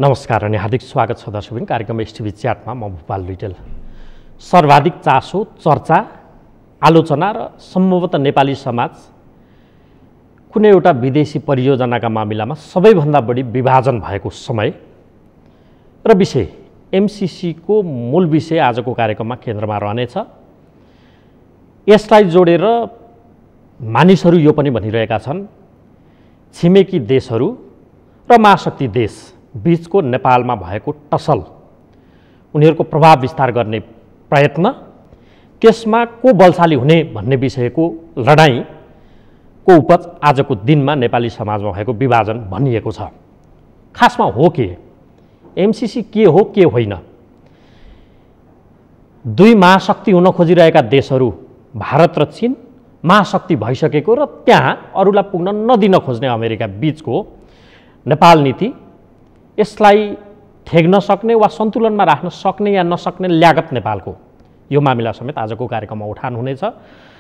नमस्कार अनि हार्दिक स्वागत छ दर्शकबिन कार्यक्रम एसटिभी च्याटमा म भूपाल लुइटेल। सर्वाधिक चासो, चर्चा, आलोचना र सम्भवतः नेपाली समाज कुनै एउटा विदेशी परियोजनाका मामिलामा सबैभन्दा बढी विभाजन भएको समय र विषय एमसीसी को मूल विषय आजको कार्यक्रममा केन्द्रमा रहनेछ। यसलाई जोडेर मानिसहरू यो पनि भनिरहेका छन् छिमेकी देशहरू र महाशक्ति देश बीचको नेपालमा भएको टसल, उनीहरूको प्रभाव विस्तार गर्ने प्रयत्न, त्यसमा को बलशाली हुने भन्ने विषयको लडाईँको उपज आजको दिनमा नेपाली समाजमा भएको विभाजन भनिएको छ। खासमा हो के एमसीसी के हो के होइन? दुई महाशक्ति हुन खोजिरहेका देशहरू भारत र चीन महाशक्ति भइसकेको र त्यहाँ अरूलाई पुग्न नदिन खोज्ने अमेरिका बीचको नेपाल नीति, यसलाई ठेग्न सक्ने वा सन्तुलनमा राख्न सक्ने या नसक्ने ल्यागत नेपालको, यो मामिला समेत आजको कार्यक्रममा उठान हुनेछ।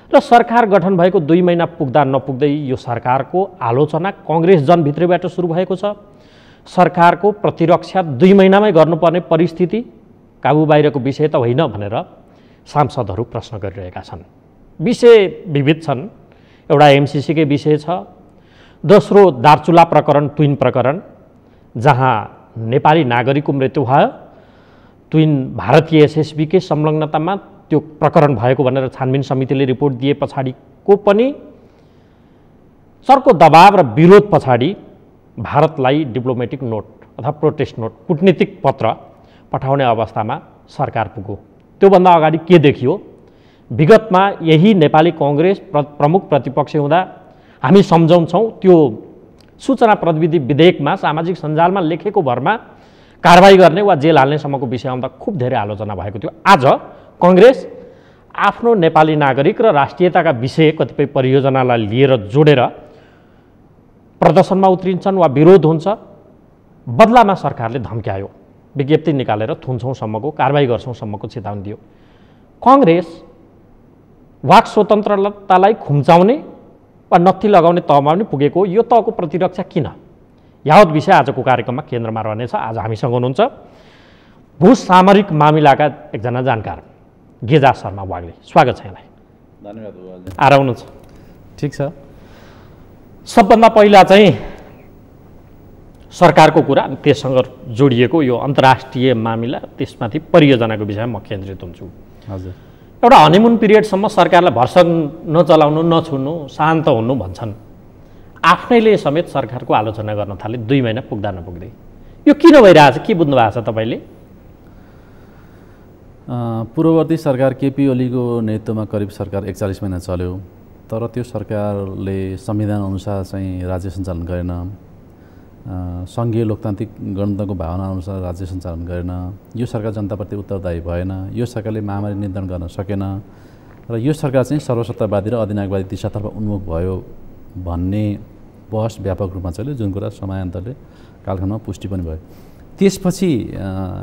र सरकार गठन भएको 2 महिना पुग्दा नपुग्दै यो सरकारको आलोचना कांग्रेस जनभित्रैबाट सुरु भएको छ। सरकारको प्रतिरक्षा 2 महिनामै गर्नुपर्ने परिस्थिति काबु बाहिरको विषय त होइन भनेर सांसदहरू प्रश्न गरिरहेका छन्। विषय विविध छन्। एउटा एमसीसीकै विषय छ, दोस्रो दार्चुला प्रकरण, ट्विन प्रकरण, जहाँ नेपाली नागरिकको मृत्यु भयो, ट्विन भारतीय एसएसबीकै संलग्नतामा त्यो प्रकरण भएको भनेर छानबिन समितिले रिपोर्ट दिए पछाडिको पनि चर्को दबाव र विरोध पछाडि भारतलाई डिप्लोमेटिक नोट अथवा प्रोटेस्ट नोट, कूटनीतिक पत्र पठाउने अवस्थामा सरकार पुग्यो। त्योभन्दा अगाडि के देखियो? विगतमा यही नेपाली कांग्रेस प्रमुख प्रतिपक्ष हुँदा हामी सम्झाउँछौँ त्यो सूचना प्रविधि विधेयकमा सामाजिक सञ्जालमा लेखेको भरमा कारबाही गर्ने वा जेल हाल्नेसम्मको विषय आउँदा खुब धेरै आलोचना भएको थियो। आज कांग्रेस आफ्नो नेपाली नागरिक र राष्ट्रियताका विषय कतिपय परियोजनालाई लिएर जोडेर प्रदर्शनमा उत्रिन्छन् वा विरोध हुन्छ। बदलामा सरकारले धम्क्यायो, विज्ञप्ति निकालेर थुन्छौँसम्मको कारबाही गर्छौँसम्मको चेतावनी दियो। कांग्रेस वाक स्वतन्त्रतालाई खुम्चाउने वा नत्थी लगाउने तहमा पनि पुगेको, यो तहको प्रतिरक्षा किन? यावत विषय आजको कार्यक्रममा केन्द्रमा रहनेछ। आज हामीसँग हुनुहुन्छ भूसामरिक मामिलाका एकजना जानकार गेजा शर्मा वाग्ले। स्वागत छ यहाँलाई। धन्यवाद। आराउनुहुन्छ? ठिक छ। सबभन्दा पहिला चाहिँ सरकारको कुरा, त्यससँग जोडिएको यो अन्तर्राष्ट्रिय मामिला, त्यसमाथि परियोजनाको विषयमा म केन्द्रित हुन्छु। हजुर। एउटा हनीमुन पिरियडसम्म सरकारलाई भर्सक नचलाउनु, नछुनु, शान्त हुनु भन्छन्। आफ्नैले समेत सरकारको आलोचना गर्न थाले 2 महिना पुग्दा नपुग्दै। यो किन भइरहेछ? के बुझ्नु भएको छ तपाईँले? पूर्ववर्ती सरकार केपी ओलीको नेतृत्वमा करिब सरकार 41 महिना चल्यो, तर त्यो सरकारले संविधान अनुसार चाहिँ राज्य सञ्चालन गरेन, सङ्घीय लोकतान्त्रिक गणतन्त्रको भावना अनुसार राज्य सञ्चालन गरेन। यो सरकार जनताप्रति उत्तरदायी भएन। यो सरकारले महामारी नियन्त्रण गर्न सकेन र यो सरकार चाहिँ सर्वसत्तावादी र अधिनायकवादी दिशातर्फ उन्मुख भयो भन्ने बहस व्यापक रूपमा चल्यो, जुन कुरा समयान्तरले कालखण्डमा पुष्टि पनि भयो। त्यसपछि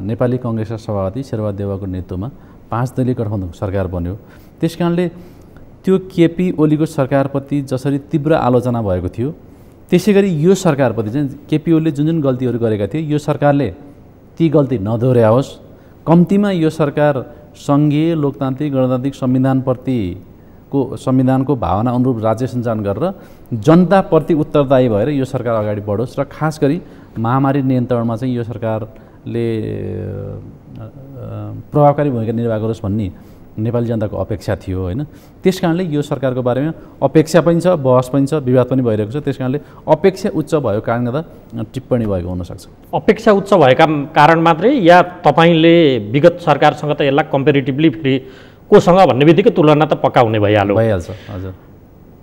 नेपाली कांग्रेसका सभापति शेरबहादुर देउवाको नेतृत्वमा 5 दलीय गठबन्धनको सरकार बन्यो। त्यसकारणले त्यो केपी ओलीको सरकारप्रति जसरी तीव्र आलोचना भएको थियो, त्यसै गरी यो सरकारप्रति चाहिँ केपी ओलीले जुन जुन गल्तीहरू गरेका थिए, यो सरकारले ती गल्ती नदोहोऱ्याओस्, कम्तीमा यो सरकार सङ्घीय लोकतान्त्रिक गणतान्त्रिक संविधानको भावना अनुरूप राज्य सञ्चालन गरेर जनताप्रति उत्तरदायी भएर यो सरकार अगाडि बढोस् र खास गरी महामारी नियन्त्रणमा चाहिँ यो सरकारले प्रभावकारी भूमिका निर्वाह गरोस् भन्ने नेपाली जनताको अपेक्षा थियो होइन। त्यसकारणले यो सरकारको बारेमा अपेक्षा पनि छ, बहस पनि छ, विवाद पनि भइरहेको छ। त्यसकारणले अपेक्षा उच्च भएको कारणले गर्दा टिप्पणी भएको हुनसक्छ। अपेक्षा उच्च भएका कारण मात्रै या तपाईँले विगत सरकारसँग त यसलाई कम्पेरिटिभली फेरि कोसँग भन्ने बित्तिकै तुलना त पक्का हुने भइहाल्छ। हजुर।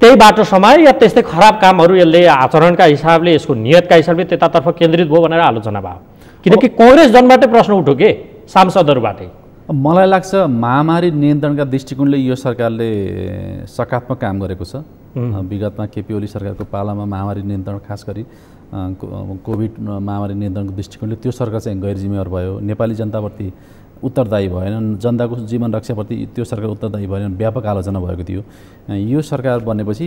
त्यही बाटो समय या त्यस्तै खराब कामहरू यसले आचरणका हिसाबले, यसको नियतका हिसाबले त्यतातर्फ केन्द्रित भयो भनेर आलोचना भयो। किनकि कांग्रेस जनबाटै प्रश्न उठ्यो के, सांसदहरूबाटै। मलाई लाग्छ महामारी नियन्त्रणका दृष्टिकोणले यो सरकारले सकारात्मक काम गरेको छ। विगतमा केपी ओली सरकारको पालामा महामारी नियन्त्रण, खास गरी कोभिड महामारी नियन्त्रणको दृष्टिकोणले त्यो सरकार चाहिँ गैर जिम्मेवार भयो, नेपाली जनताप्रति उत्तरदायी भएन, जनताको जीवन रक्षाप्रति त्यो सरकार उत्तरदायी भएन, व्यापक आलोचना भएको थियो। यो सरकार बनेपछि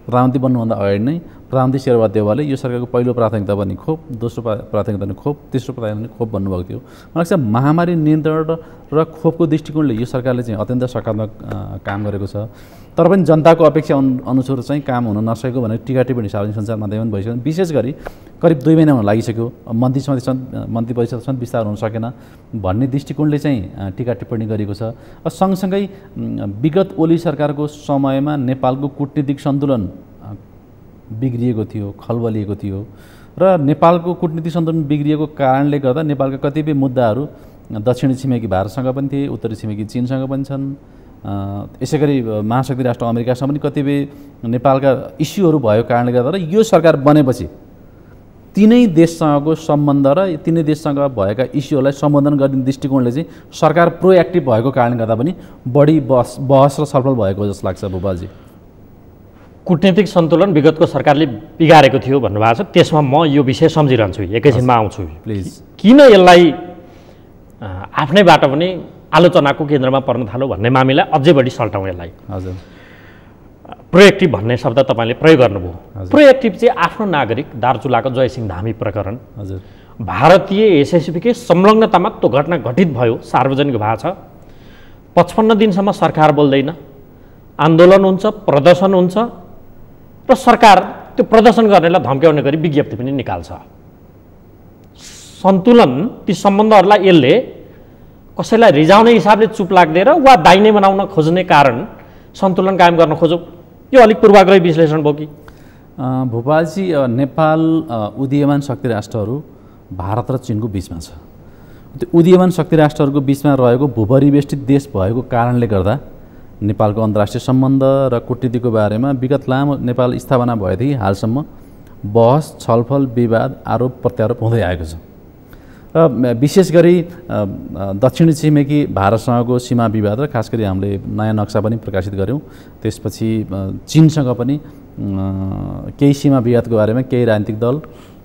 प्रधानमन्त्री बन्नुभन्दा अगाडि नै प्रधानमन्त्री शेरबहादुर देउवाले यो सरकारको पहिलो प्राथमिकता पनि खोप, दोस्रो प्राथमिकता पनि खोप, तेस्रो प्राथमिकता पनि खोप भन्नुभएको थियो। मलाई लाग्छ महामारी नियन्त्रण र खोपको दृष्टिकोणले यो सरकारले चाहिँ अत्यन्त सकारात्मक काम गरेको छ। तर पनि जनताको अपेक्षा अनुसार चाहिँ काम हुन नसकेको भनेर टिका टिप्पणी सार्वजनिक सञ्चार माध्यममा पनि भइसक्यो। विशेष गरी करिब 2 महिना हुन लागिसक्यो, मन्त्री परिषदसम्म विस्तार हुन सकेन भन्ने दृष्टिकोणले चाहिँ टिका टिप्पणी गरेको छ। सँगसँगै विगत ओली सरकारको समयमा नेपालको कूटनीतिक सन्तुलन बिग्रिएको थियो, खलबलिएको थियो र नेपालको कूटनीतिक सन्तुलन बिग्रिएको कारणले गर्दा नेपालका कतिपय मुद्दाहरू दक्षिणी छिमेकी भारतसँग पनि थिए, उत्तरी छिमेकी चीनसँग पनि छन्। यसै गरी महाशक्ति राष्ट्र अमेरिकासँग पनि कतिपय नेपालका इस्युहरू भएको कारणले गर्दा र यो सरकार बनेपछि तिनै देशसँगको सम्बन्ध र तिनै देशसँग भएका इस्युहरूलाई सम्बोधन गर्ने दृष्टिकोणले चाहिँ सरकार प्रोएक्टिभ भएको कारणले गर्दा पनि बढी बहस र छलफल भएको जस्तो लाग्छ भूपालजी। कूटनीतिक सन्तुलन विगतको सरकारले बिगारेको थियो भन्नुभएको छ, त्यसमा म यो विषय सम्झिरहन्छु, एकैछिनमा आउँछु। प्लिज। किन यसलाई आफ्नैबाट पनि आलोचनाको केन्द्रमा पर्न थाल्यो भन्ने मामिला अझै बढी सल्टाउँ यसलाई। हजुर। प्रोएक्टिभ भन्ने शब्द तपाईँले प्रयोग गर्नुभयो। प्रोएक्टिभ चाहिँ आफ्नो नागरिक दार्चुलाको जयसिंह धामी प्रकरण, हजुर, भारतीय एसएसबीकै संलग्नतामा त्यो घटना घटित भयो, सार्वजनिक भएको छ। 55 दिनसम्म सरकार बोल्दैन, आन्दोलन हुन्छ, प्रदर्शन हुन्छ र सरकार त्यो प्रदर्शन गर्नेलाई धम्क्याउने गरी विज्ञप्ति पनि निकाल्छ। सन्तुलन ती सम्बन्धहरूलाई यसले कसैलाई रिझाउने हिसाबले चुप लाग्दैन वा दाइने बनाउन खोज्ने कारण सन्तुलन कायम गर्न खोज्यो, यो अलिक पूर्वाग्रही विश्लेषण भयो कि? भूपालजी, नेपाल उदीयमान शक्ति राष्ट्रहरू भारत र चीनको बिचमा छ। त्यो उदीयमान शक्ति राष्ट्रहरूको बिचमा रहेको भूपरिवेष्टित देश भएको कारणले गर्दा नेपालको अन्तर्राष्ट्रिय सम्बन्ध र कूटनीतिको बारेमा विगत लामो नेपाल स्थापना भएदेखि हालसम्म बहस, छलफल, विवाद, आरोप प्रत्यारोप हुँदै आएको छ। र विशेष गरी दक्षिणी छिमेकी भारतसँगको सीमा विवाद र खास गरी हामीले नयाँ नक्सा पनि प्रकाशित गऱ्यौँ। त्यसपछि चीनसँग पनि केही सीमा विवादको बारेमा केही राजनीतिक दल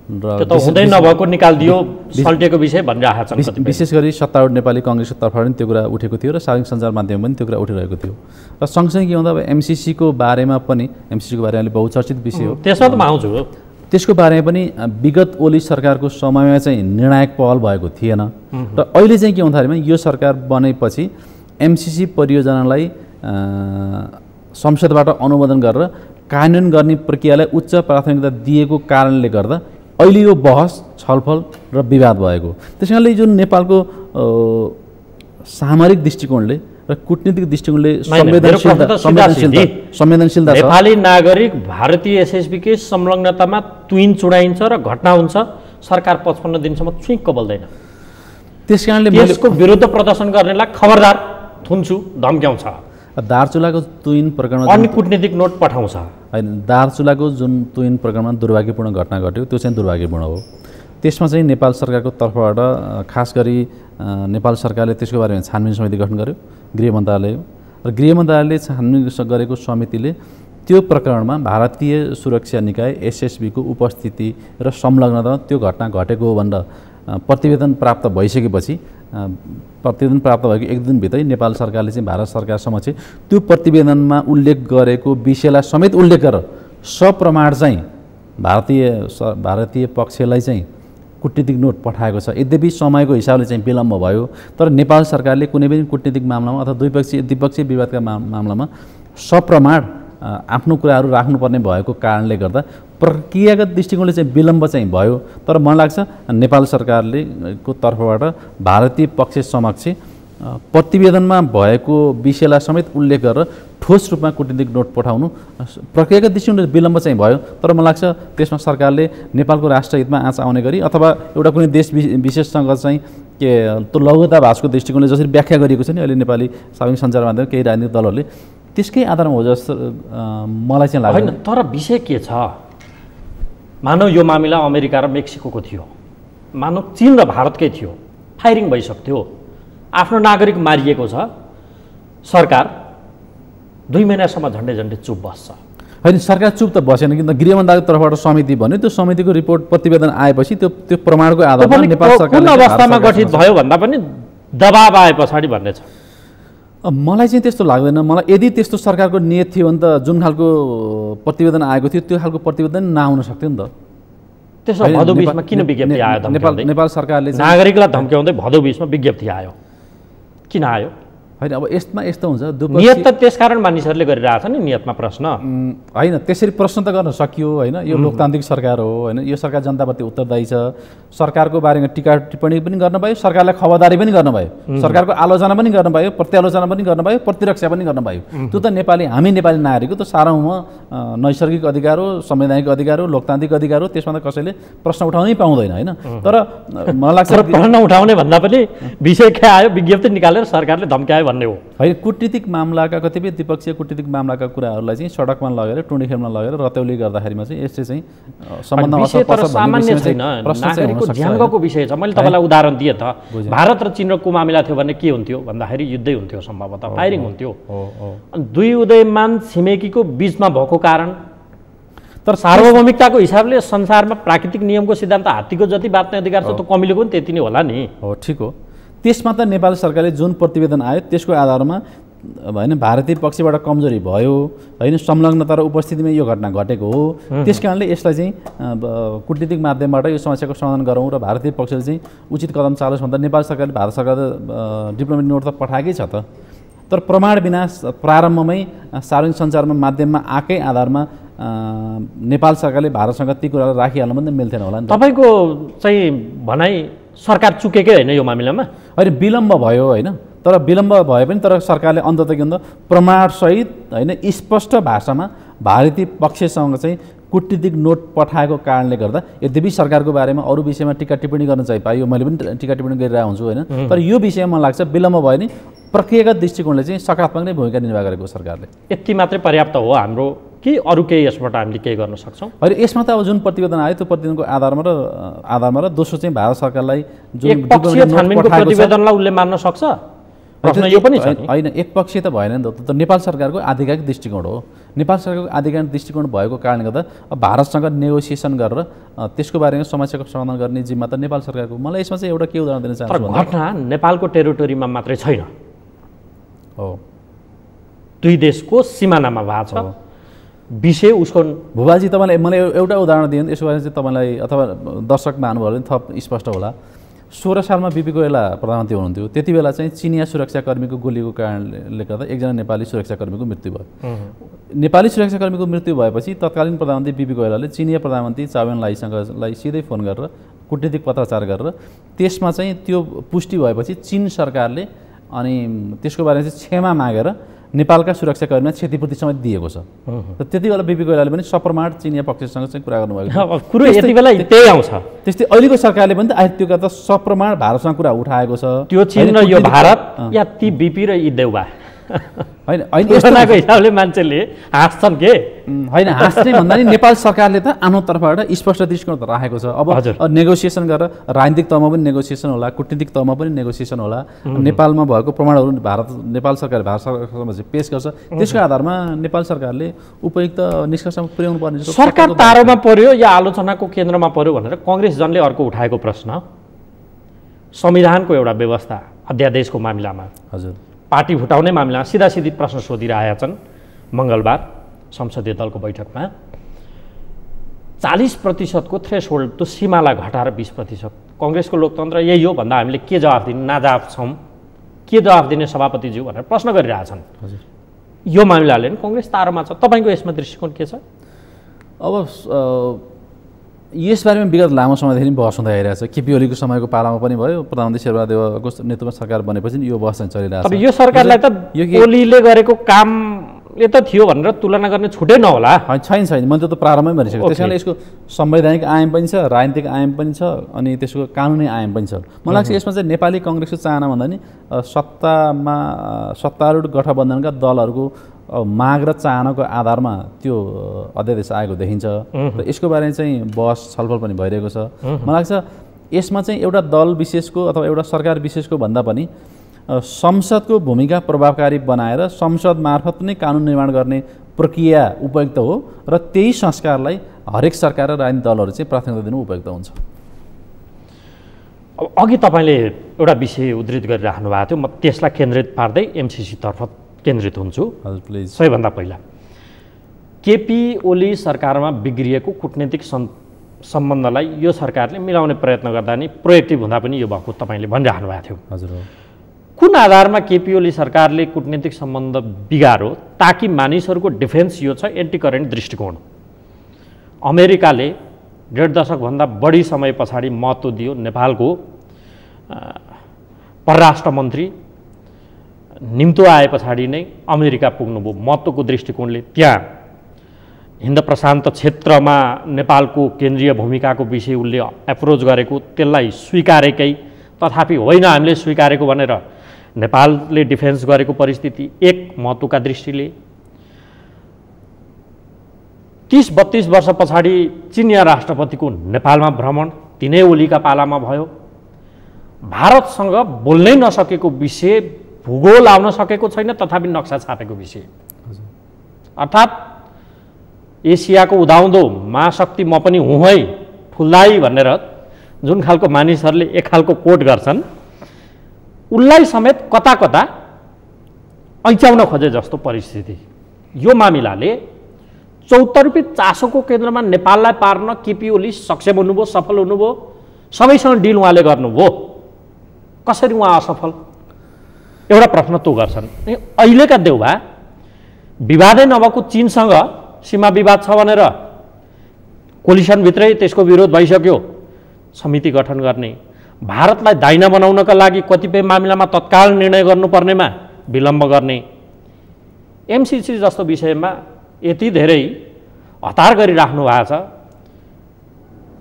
र हुँदै नभएको निकालिदियो, सल्टेको विषय भनिरहेका छन्। विशेष गरी सत्तारूढ नेपाली काङ्ग्रेसको तर्फबाट पनि त्यो कुरा उठेको थियो र सार्वजनिक सञ्चार माध्यममा पनि त्यो कुरा उठिरहेको थियो। र सँगसँगै के भन्दा अब एमसिसीको बारेमा पनि, एमसिसीको बारेमा बहुचर्चित विषय हो, त्यसमा त म आउँछु। त्यसको बारेमा पनि विगत ओली सरकारको समयमा चाहिँ निर्णायक पहल भएको थिएन र अहिले चाहिँ के भन्दाखेरिमा यो सरकार बनेपछि एमसिसी परियोजनालाई संसदबाट अनुमोदन गरेर कार्यान्वयन गर्ने प्रक्रियालाई उच्च प्राथमिकता दिएको कारणले गर्दा अहिले यो बहस, छलफल र विवाद भएको। त्यसैले जुन नेपालको सामरिक दृष्टिकोणले र कूटनीतिक दृष्टिकोणले संवेदनशीलता नेपाली नागरिक भारतीय एसएसबीकै संलग्नतामा तुइन चुडाइन्छ र घटना हुन्छ, सरकार 55 दिनसम्म चुइक्क बोल्दैन। त्यसकारणले यसको विरुद्ध प्रदर्शन गर्नेलाई खबरदार थुन्छु, धम्क्याउँछ। दार्चुलाको तुइन प्रकरणमा अनि कूटनीतिक नोट पठाउँछ। होइन, दार्चुलाको जुन तुइन प्रकरणमा दुर्भाग्यपूर्ण घटना घट्यो त्यो चाहिँ दुर्भाग्यपूर्ण हो। त्यसमा चाहिँ नेपाल सरकारको तर्फबाट खास गरी नेपाल सरकारले त्यसको बारेमा छानबिन समिति गठन गर्यो, गृह मन्त्रालय, र गृह मन्त्रालयले छानबिन गरेको समितिले त्यो प्रकरणमा भारतीय सुरक्षा निकाय एसएसबीको उपस्थिति र संलग्नतामा त्यो घटना घटेको हो भनेर प्रतिवेदन प्राप्त भइसकेपछि, प्रतिवेदन प्राप्त भएको 1 दिनभित्रै नेपाल सरकारले चाहिँ भारत सरकार समक्ष त्यो प्रतिवेदनमा उल्लेख गरेको विषयलाई समेत उल्लेख गरेर सप्रमाण चाहिँ भारतीय पक्षलाई चाहिँ कूटनीतिक नोट पठाएको छ। यद्यपि समयको हिसाबले चाहिँ विलम्ब भयो, तर नेपाल सरकारले कुनै पनि कूटनीतिक मामलामा अथवा द्विपक्षीय विवादका मामलामा सप्रमाण आफ्नो कुराहरू राख्नुपर्ने भएको कारणले गर्दा प्रक्रियागत दृष्टिकोणले चाहिँ विलम्ब चाहिँ भयो। तर मलाई लाग्छ नेपाल सरकारले को तर्फबाट भारतीय पक्ष समक्ष प्रतिवेदनमा भएको विषयलाई समेत उल्लेख गरेर ठोस रूपमा कूटनीतिक नोट पठाउनु प्रक्रियागत दृष्टिकोणले विलम्ब चाहिँ भयो। तर मलाई लाग्छ त्यसमा सरकारले नेपालको राष्ट्रहितमा आँच आउने गरी अथवा एउटा कुनै देश विशेषसँग चाहिँ के त्यो लघुतावासको दृष्टिकोणले जसरी व्याख्या गरिएको छ नि अहिले नेपाली सार्वजनिक सञ्चार माध्यम केही राजनीतिक दलहरूले, त्यसकै आधारमा हो जस्तो मलाई चाहिँ लाग्दैन। तर विषय के छ, मानव यो मामिला अमेरिका र मेक्सिको थियो, मानव चीन र भारतकै थियो, फायरिङ भइसक्थ्यो, आफ्नो नागरिक मारिएको छ, सरकार 2 महिनासम्म झन्डै चुप बस्छ। होइन, सरकार चुप त बसेन, किन गृह मन्त्रालयको तर्फबाट समिति भन्यो, त्यो समितिको रिपोर्ट प्रतिवेदन आएपछि त्यो प्रमाणको आधारमा नेपाल सरकारले कुन अवस्थामा गठित भयो भन्दा पनि दबाब आए पछाडि भन्ने छ। मलाई चाहिँ त्यस्तो लाग्दैन। मलाई यदि त्यस्तो सरकारको नियत थियो भने त जुन खालको प्रतिवेदन आएको थियो त्यो खालको प्रतिवेदन नआउन सक्थ्यो नि त। त्यसो भदौ 20मा किन विज्ञप्ति आयो? नेपाल सरकारले नागरिकलाई धम्क्याउँदै भदौ 20मा विज्ञप्ति आयो, किन आयो? होइन, अब यसमा यस्तो हुन्छ, नियत त त्यसकारण मानिसहरूले गरिरहेछ नि, नियतमा प्रश्न होइन। त्यसरी प्रश्न त गर्न सकियो होइन। यो लोकतान्त्रिक सरकार हो होइन, यो सरकार जनताप्रति उत्तरदायी छ। सरकारको बारेमा टिका टिप्पणी पनि गर्न भयो, सरकारलाई खबरदारी पनि गर्न भयो, सरकारको आलोचना पनि गर्न भयो, प्रत्यालोचना पनि गर्न भयो, प्रतिरक्षा पनि गर्न भयो। त्यो त हामी नेपाली नागरिक हो, त सार्वभौम नैसर्गिक अधिकार हो, संवैधानिक अधिकार हो, लोकतान्त्रिक अधिकार हो। त्यसमा त कसैले प्रश्न उठाउनै पाउँदैन होइन। तर मलाई लाग्छ प्रश्न उठाउने भन्दा पनि विषय के आयो, विज्ञप्ति निकालेर सरकारले धम्क्यायो भन्ने हो होइन। कूटनीतिक मामलाका कतिपय द्विपक्षीय कूटनीतिक मामलाका कुराहरूलाई चाहिँ सडकमा लगेर टुँडी खेलमा लगेर रतौली गर्दाखेरिमा चाहिँ यसले चाहिँ सम्बन्धमा असर पर्छ भन्ने विषय छैन। नागरिकको ज्यानको विषय छ। मैले तपाईँलाई उदाहरण दिएँ त, भारत र चीनको मामिला थियो भने के हुन्थ्यो भन्दाखेरि युद्धै हुन्थ्यो, सम्भवतः फायरिङ हुन्थ्यो। अनि दुई उदयमान छिमेकीको बिचमा भएको कारण। तर सार्वभौमिकताको हिसाबले संसारमा प्राकृतिक नियमको सिद्धान्त हात्तीको जति बाँच्ने अधिकार छ त्यो कमिलोको पनि त्यति नै होला नि। हो, ठिक हो। त्यसमा त नेपाल सरकारले जुन प्रतिवेदन आयो त्यसको आधारमा होइन भारतीय पक्षबाट कमजोरी भयो होइन, संलग्नता र उपस्थितिमा यो घटना घटेको हो। त्यस कारणले यसलाई चाहिँ कूटनीतिक माध्यमबाट यो समस्याको समाधान गरौँ र भारतीय पक्षले चाहिँ उचित कदम चालोस् भन्दा नेपाल सरकारले भारत सरकारले डिप्लोमेटिक नोट त पठाएकै छ त। तर प्रमाण बिना प्रारम्भमै सार्वजनिक सञ्चारमा माध्यममा आएकै आधारमा नेपाल सरकारले भारतसँग ती कुरालाई राखिहाल्नु पनि मिल्थेन होला नि। तपाईँको चाहिँ भनाइ सरकार चुकेकै होइन यो मामिलामा? होइन, विलम्ब भयो होइन, तर विलम्ब भए पनि तर सरकारले अन्ततः प्रमाणसहित होइन स्पष्ट भाषामा भारतीय पक्षसँग चाहिँ कूटनीतिक नोट पठाएको कारणले गर्दा यद्यपि सरकारको बारेमा अरू विषयमा टिका टिप्पणी गर्न चाहिँ पाइयो, मैले पनि टिका टिप्पणी गरिरहेको हुन्छु होइन। तर यो विषयमा मलाई लाग्छ विलम्ब भयो नि प्रक्रियागत दृष्टिकोणले चाहिँ सकारात्मक नै भूमिका निर्वाह गरेको सरकारले। यति मात्रै पर्याप्त हो हाम्रो कि अरू केही यसबाट हामीले केही गर्न सक्छौँ? होइन, यसमा त अब जुन प्रतिवेदन आयो त्यो प्रतिवेदनको आधारमा र दोस्रो चाहिँ भारत सरकारलाई जुन एकपक्षीय छानबिनको प्रतिवेदनलाई उसले मान्न सक्छ? प्रश्न यो पनि छ नि। होइन, एकपक्षीय त भएन नि त, नेपाल सरकारको आधिकारिक दृष्टिकोण हो। नेपाल सरकारको आधिकारिक दृष्टिकोण भएको कारणले गर्दा भारतसँग नेगोसिएसन गरेर त्यसको बारेमा समस्याको समाधान गर्ने जिम्मा त नेपाल सरकारको। मलाई यसमा चाहिँ एउटा के उदाहरण दिन चाहन्छु भन्दा घटना नेपालको टेरिटोरीमा मात्रै छैन, हो दुई देशको सिमानामा भएको छ। विषय उसको भुवाजी तपाईँलाई मलाई एउटा उदाहरण दिएँ यसको बारेमा चाहिँ तपाईँलाई अथवा दर्शक महानुभावहरूले थप स्पष्ट होला। 16 सालमा बिपी कोइराला प्रधानमन्त्री हुनुहुन्थ्यो, त्यति बेला चाहिँ चिनिया सुरक्षाकर्मीको गोलीको कारणले गर्दा एकजना नेपाली सुरक्षाकर्मीको मृत्यु भयो। नेपाली सुरक्षाकर्मीको मृत्यु भएपछि तत्कालीन प्रधानमन्त्री बिपी कोइरालाले चिनिया प्रधानमन्त्री चावेन लाईसँगलाई सिधै फोन गरेर कूटनीतिक पत्राचार गरेर त्यसमा चाहिँ त्यो पुष्टि भएपछि चीन सरकारले अनि त्यसको बारेमा चाहिँ क्षमा मागेर नेपालका सुरक्षाकर्मीलाई क्षतिपूर्ति समेत दिएको छ। र त्यति बेला बिपी कोइरालाले पनि सप्रमाण चिनिया पक्षसँग चाहिँ कुरा गर्नुभएको कुरो यति बेला त्यही आउँछ। त्यस्तै अहिलेको सरकारले पनि त त्यो त सप्रमाण भारतसँग कुरा उठाएको छ। त्यो चीन र यो भारत या ती बिपी र यी देउबा होइन होइन यस्तोको हिसाबले मान्छेले हाँस्छन् के? होइन, हाँस्ने भन्दा नि नेपाल सरकारले त आफ्नो तर्फबाट स्पष्ट दृष्टिकोण त राखेको छ। अब नेगोसिएसन गरेर राजनीतिक तहमा पनि नेगोसिएसन होला, कूटनीतिक तहमा पनि नेगोसिएसन होला, नेपालमा भएको प्रमाणहरू नेपाल सरकारले भारत सरकारसँग चाहिँ पेश गर्छ। त्यसको आधारमा नेपाल सरकारले उपयुक्त निष्कर्षमा पुर्याउनु पर्ने। सरकार तारोमा पर्यो या आलोचनाको केन्द्रमा पर्यो भनेर कङ्ग्रेस जनले अर्को उठाएको प्रश्न, संविधानको एउटा व्यवस्था अध्यादेशको मामिलामा हजुर पार्टी फुटाउने मामिलामा सिधासिधी प्रश्न सोधिरहेका छन्। मङ्गलबार संसदीय दलको बैठकमा 40% थ्रेसहोल्ड त्यो सीमालाई घटाएर 20%। कङ्ग्रेसको लोकतन्त्र यही हो भन्दा हामीले के जवाफ दिने, नाजवाफ छौँ, के जवाफ दिने सभापतिज्यू भनेर प्रश्न गरिरहेछन्। यो मामिलाले नि कङ्ग्रेस तारोमा छ। तपाईँको यसमा दृष्टिकोण के छ? अब यसबारेमा विगत लामो समयदेखि बहस हुँदै आइरहेको छ। केपी ओलीको समयको पालामा पनि भयो, प्रधानमन्त्री शेरबहादेवको नेतृत्वमा सरकार बनेपछि यो बहस चाहिँ चलिरहेको छ। अब यो सरकारलाई त ओलीले गरेको कामले त थियो भनेर तुलना गर्ने छुटै नहोला। छैन, मैले त प्रारम्भमै भनिसकेँ। त्यस कारणले यसको संवैधानिक आयाम पनि छ, राजनीतिक आयाम पनि छ, अनि त्यसको कानुनी आयाम पनि छ। मलाई लाग्छ यसमा चाहिँ नेपाली कङ्ग्रेसको चाहना भन्दा नि सत्तारूढ गठबन्धनका दलहरूको माग र चाहनाको आधारमा त्यो अध्यादेश आएको देखिन्छ र यसको बारेमा चाहिँ बहस छलफल पनि भइरहेको छ। मलाई लाग्छ यसमा चाहिँ एउटा दल विशेषको अथवा एउटा सरकार विशेषको भन्दा पनि संसदको भूमिका प्रभावकारी बनाएर संसद मार्फत नै कानुन निर्माण गर्ने प्रक्रिया उपयुक्त हो र त्यही संस्कारलाई हरेक सरकार र राजनीतिक दलहरू चाहिँ प्राथमिकता दिनु उपयुक्त हुन्छ। अब अघि तपाईँले एउटा विषय उद्धृत गरिराख्नु भएको थियो, म त्यसलाई केन्द्रित पार्दै एमसिसीतर्फ केन्द्रित हुन्छु। हजुर प्लिज। सबैभन्दा पहिला केपी ओली सरकारमा बिग्रिएको कुटनीतिक सम्बन्धलाई यो सरकारले मिलाउने प्रयत्न गर्दा नि प्रोएक्टिभ हुँदा पनि यो भएको तपाईँले भनिराख्नु भएको थियो। हजुर हो। कुन आधारमा केपी ओली सरकारले कुटनीतिक सम्बन्ध बिगारो ताकि मानिसहरूको डिफेन्स यो छ एन्टी करेन्ट दृष्टिकोण। अमेरिकाले 1.5 दशकभन्दा बढी समय पछाडि महत्त्व दियो नेपालको परराष्ट्र मन्त्री निम्तो आए पछाडि नै अमेरिका पुग्नुभयो। महत्त्वको दृष्टिकोणले त्यहाँ हिन्द प्रशान्त क्षेत्रमा नेपालको केन्द्रीय भूमिकाको विषय उसले एप्रोच गरेको त्यसलाई स्वीकारेकै, तथापि होइन हामीले स्वीकारेको भनेर नेपालले डिफेन्स गरेको परिस्थिति एक महत्त्वका दृष्टिले। 30-32 वर्ष पछाडि चिनिया राष्ट्रपतिको नेपालमा भ्रमण तिनै ओलीका पालामा भयो। भारतसँग बोल्नै नसकेको विषय, भूगोल आउन सकेको छैन तथापि नक्सा छापेको विषय, अर्थात् एसियाको उदाउँदो महाशक्ति म पनि हुँ है ठुल्दाई भनेर जुन खालको मानिसहरूले एक खालको कोट गर्छन् उसलाई समेत कता कता ऐच्याउन खोजे जस्तो परिस्थिति। यो मामिलाले चौतर्फी चासोको केन्द्रमा नेपाललाई पार्न केपी ओली सक्षम हुनुभयो, सफल हुनुभयो, सबैसँग डिल उहाँले गर्नुभयो। कसरी उहाँ असफल? एउटा प्रश्न त्यो गर्छन्। अहिलेका देउबा विवादै नभएको चीनसँग सीमा विवाद छ भनेर कोलिसनभित्रै त्यसको विरोध भइसक्यो, समिति गठन गर्ने, भारतलाई दाइना बनाउनका लागि कतिपय मामिलामा तत्काल निर्णय गर्नुपर्नेमा विलम्ब गर्ने, एमसिसी जस्तो विषयमा यति धेरै हतार गरिराख्नु भएको छ।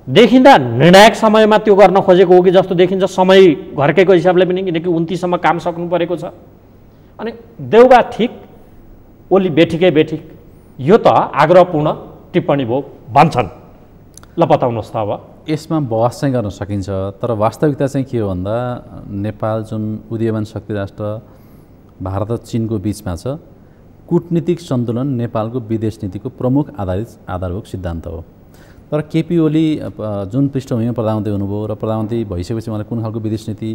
देखिँदा निर्णायक समयमा त्यो गर्न खोजेको हो कि जस्तो देखिन्छ, समय घर्केको हिसाबले पनि, किनकि 29 सम्म काम सक्नु परेको छ। अनि देउबा ठिक, ओली बेठिकै बेठिक, यो त आग्रहपूर्ण टिप्पणी भयो भन्छन्। ल बताउनुहोस् त। अब यसमा बहस चाहिँ गर्न सकिन्छ, तर वास्तविकता चाहिँ के हो भन्दा नेपाल जुन उदीयमान शक्ति राष्ट्र भारत र चीनको बिचमा छ, कूटनीतिक सन्तुलन नेपालको विदेश नीतिको प्रमुख आधारभूत सिद्धान्त हो। तर केपी ओली जुन पृष्ठभूमिमा प्रधानमन्त्री हुनुभयो र प्रधानमन्त्री भइसकेपछि उहाँले कुन खालको विदेश नीति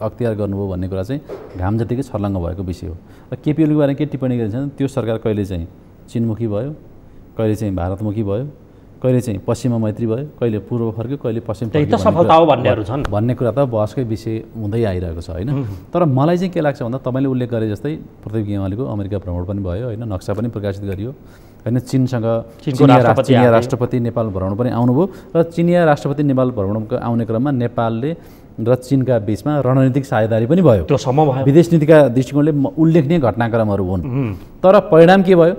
अख्तियार गर्नुभयो भन्ने कुरा चाहिँ घाम जतिकै छर्लङ्ग भएको विषय हो। र केपी ओलीको बारेमा के टिप्पणी गरिन्छ, त्यो सरकार कहिले चाहिँ चीनमुखी भयो, कहिले चाहिँ भारतमुखी भयो, कहिले चाहिँ पश्चिममा मैत्री भयो, कहिले पूर्व फर्क्यो, कहिले पश्चिम त्यही त सफलता हो भन्नेहरू छन् भन्ने कुरा त बहसकै विषय हुँदै आइरहेको छ होइन। तर मलाई चाहिँ के लाग्छ भन्दा तपाईँले उल्लेख गरे जस्तै प्रदीप गेवालीको अमेरिका भ्रमण पनि भयो होइन, नक्सा पनि प्रकाशित गरियो होइन, चिनसँग चिनिया राष्ट्रपति नेपाल भ्रमण पनि आउनुभयो र चिनिया राष्ट्रपति नेपाल भ्रमणको आउने क्रममा नेपालले र चीनका बिचमा रणनीतिक साझेदारी पनि भयो। त्यो सम्म भयो, विदेश नीतिका दृष्टिकोणले उल्लेखनीय घटनाक्रमहरू हुन्। तर परिणाम के भयो,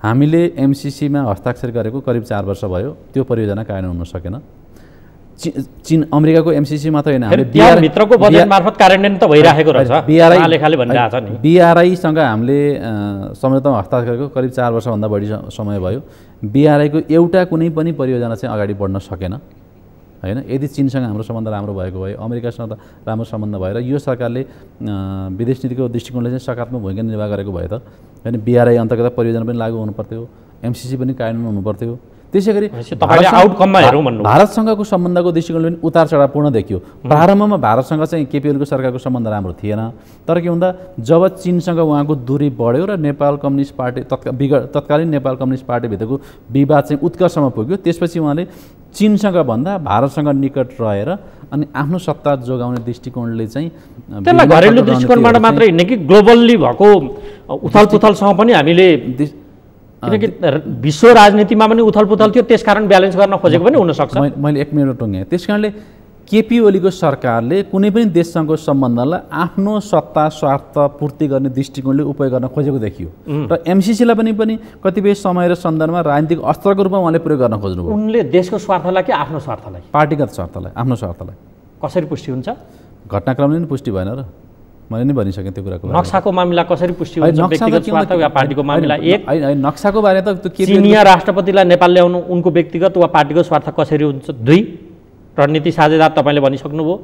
हामीले एमसिसीमा हस्ताक्षर गरेको करिब 4 वर्ष भयो, त्यो परियोजना कार्यान्वयन हुन सकेन। चीन अमेरिकाको एमसिसी मात्र होइन, भित्रको बजेट मार्फत कार्यान्वयन त भइरहेको रहेछ। बीआरआईसँग हामीले सम्झौतामा हस्ताक्षर गरेको करिब 4 वर्षभन्दा बढी समय भयो। बीआरआईको एउटा कुनै पनि परियोजना चाहिँ अगाडि बढ्न सकेन होइन। यदि चीनसँग हाम्रो सम्बन्ध राम्रो भएको भए, अमेरिकासँग राम्रो सम्बन्ध भएर यो सरकारले विदेश नीतिको दृष्टिकोणले चाहिँ सकारात्मक भूमिका निर्वाह गरेको भए त होइन बीआरआई अन्तर्गत परियोजना पनि लागू हुनुपर्थ्यो, एमसिसी पनि कार्यान्वयन हुनुपर्थ्यो। त्यसै गरी भारतसँगको सम्बन्धको दृष्टिकोणले पनि उतार चढावपूर्ण देखियो। प्रारम्भमा भारतसँग चाहिँ केपी ओलीको सरकारको सम्बन्ध राम्रो थिएन, तर के भन्दा जब चीनसँग उहाँको दूरी बढ्यो र नेपाल कम्युनिस्ट पार्टी तत्कालीन नेपाल कम्युनिस्ट पार्टीभित्रको विवाद चाहिँ उत्कर्षमा पुग्यो, त्यसपछि उहाँले चीनसँग भन्दा भारतसँग निकट रहेर अनि आफ्नो सत्ता जोगाउने दृष्टिकोणले चाहिँ त्यसलाई घरेलु दृष्टिकोणबाट मात्रै हिँड्ने कि ग्लोबल्ली भएको उथलपुथलसँग पनि हामीले, किनकि विश्व राजनीतिमा पनि उथलपुथल थियो, त्यसकारण ब्यालेन्स गर्न खोजेको पनि हुनसक्छ। मैले 1 मिनट टुङ्गेँ। त्यस कारणले केपी ओलीको सरकारले कुनै पनि देशसँगको सम्बन्धलाई आफ्नो सत्ता स्वार्थ पूर्ति गर्ने दृष्टिकोणले उपयोग गर्न खोजेको देखियो र एमसिसीलाई पनि कतिपय समय र सन्दर्भमा राजनीतिक अस्त्रको रूपमा उहाँले प्रयोग गर्न खोज्नुभयो। उनले देशको स्वार्थलाई कि आफ्नो स्वार्थलाई? पार्टीगत स्वार्थलाई, आफ्नो स्वार्थलाई। कसरी पुष्टि हुन्छ? घटनाक्रमले नि पुष्टि भएन र मैले नि भनिसकेँ त्यो कुराको। नक्साको मामिला कसरी पुष्टि हुन्छ? व्यक्तिगत स्वार्थ वा पार्टीको मामिला? एक नक्साको बारे त चिनिया राष्ट्रपतिलाई नेपाल ल्याउनु उनको व्यक्तिगत वा पार्टीको स्वार्थ कसरी हुन्छ? 2 रणनीति साझेदार तपाईँले भनिसक्नुभयो।